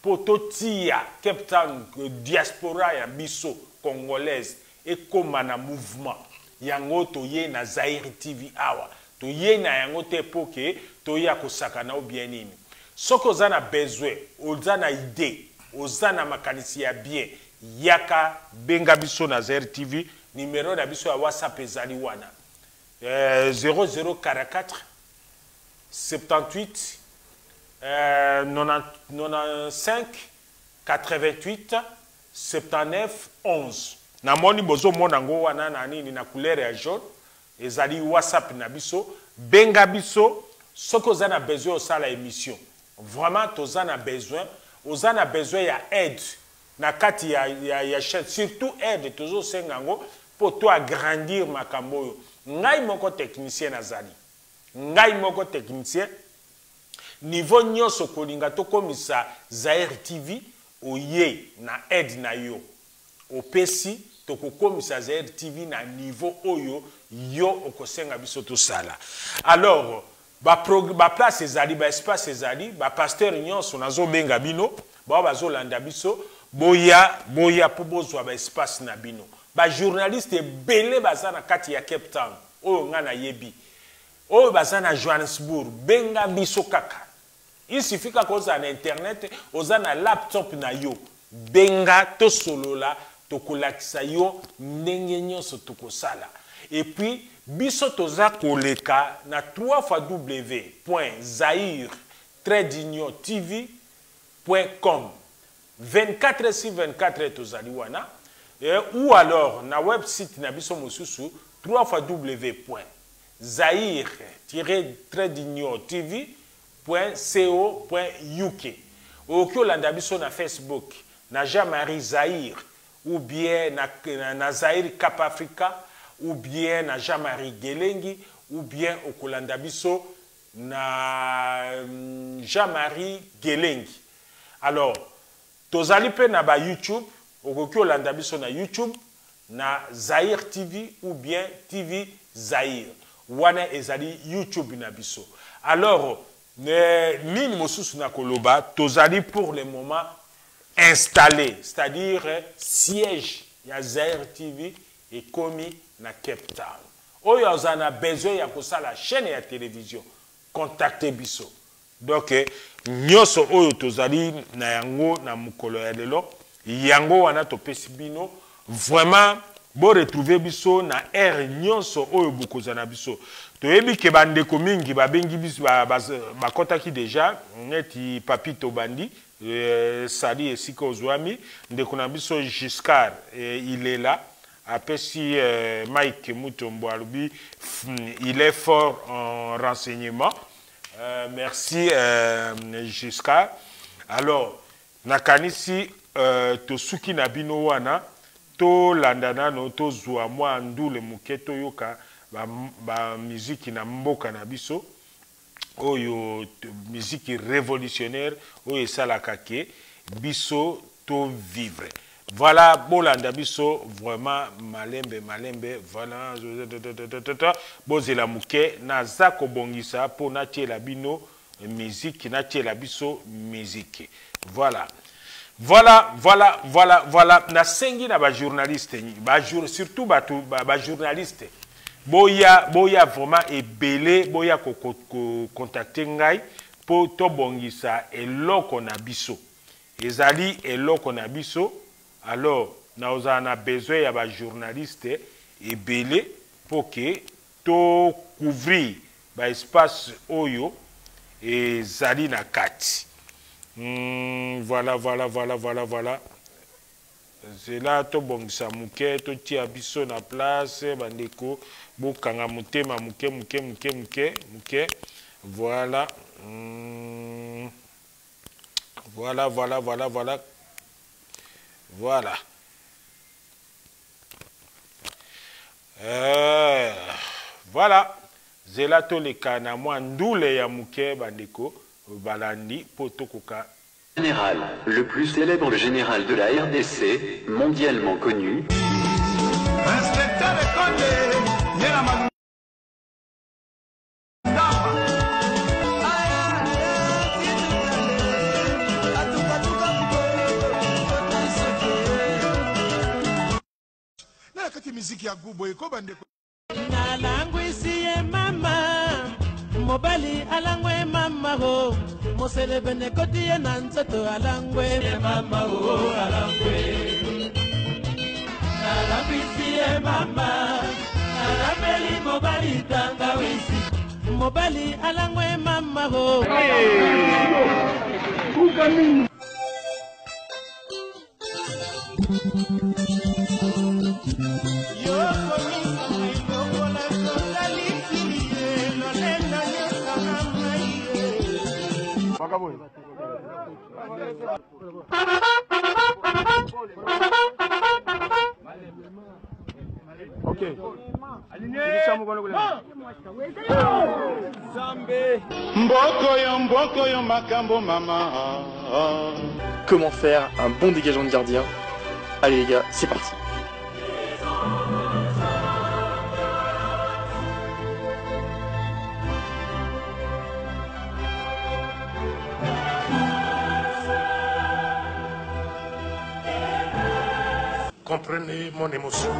pototia Cape Town diaspora ya biso congolaise ekoma na mouvement yango toye na Zaire TV awa toye na yango te poke toya kosaka na bien nini soko za na besoin oza na idée oza na makanisi ya bien yaka benga biso na Zaire TV numéro na biso ya WhatsApp ezali wana 0044 78 95 88 79 11. Na moni bozo mona ngo wana na nini na couleur ya jaune ezali WhatsApp na biso benga biso soko za na besoin osala émission. Vraiment toza na besoin ya aide na kati ya chaîne surtout aide tozo sengango pour toi agrandir makambo yo. Ngai moko technicien nazali. Ngai moko technicien niveau nyonso kolinga to komisa Zaire TV oye na aide na yo opesi to komisa Zaire TV na niveau oyo yo okosenga biso to sala. Alors ba place ezali ba espace ezali ba pasteur nyonso nazo benga bino ba bazolanda biso boya po bozwa ba espace na bino ba journaliste belé bazana kati ya Cape Town oyo ngana yebi oyo bazana Johannesburg benga biso kaka. Il suffit qu'à na internet oza na laptop na yo benga to solola to kolakisa yo ndenge nyonso to kosala. Et puis biso toza koleka na www.zaire-tv.com 24/24 tozali wana ou alors na website na biso mosusu www.zaire-tv.co.uk. Oki olanda biso na Facebook na Jean-Marie Zaire ou bien na Zaire Cap Africa ou bien na Jean-Marie Gelengi ou bien okolanda biso na Jean-Marie Gelengi. Alors tozali pe na ba YouTube okoki olanda biso na YouTube na Zaire TV ou bien TV Zaire wana ezali YouTube na biso. Alors nini mosusu na koloba tozali pour le moment installé, c'est-à-dire siège ya Zaire TV et komi na Cape Town. Oyo ozana besoin ya kosala chaîne ya télévision contactez biso. Donc nyoso oyo tozali na yango na mukolo ya lelo yango wana topesi bino vraiment bo retrouver biso na air nyonso oyo bokozana biso toyebi ke bandeko mingi babengi biso bakotaki déjà neti Papito Bandi sali esika ozwami ndeko na biso Giscard il est là apesi Mike Mutombo alobi il est fort en renseignement merci Giscard alors nakanisi tosuki na bino wana to landana no to zwa mwa ndule muke to yoka ba musique na mboka na biso oyo musique révolutionnaire oyo esalaka ke biso to vivre voilà bolanda biso vraiment malembe voilà bozela muke naza kobongisa po natiela bino musique natiela biso musique voilà nasengi na ba journaliste surtout ba journaliste boya vraiment ebele boya ko contacter ngai po to bongisa eloko na biso ezali eloko na biso alors na besoin ya ba journaliste ebele po ke to couvrir ba espace oyo ezali na kati. Voilà. C'est là to bongisa muke to tia biso na place bandeko bokanga mutema muke. Voilà. Voilà. Voilà. Zelato le kana mwa ndule ya muke bandeko balandi potokoka. Général, le plus célèbre général de la RDC, mondialement connu. Mobali alangwe mama ho mosele bene koti na nzoto alangwe mama ho alangwe alambisi mama alambeli mobali tanga wisi mobali alangwe mama ho Comment faire un bon dégagement de gardien? Allez les gars, c'est parti. Comprenez mon émotion.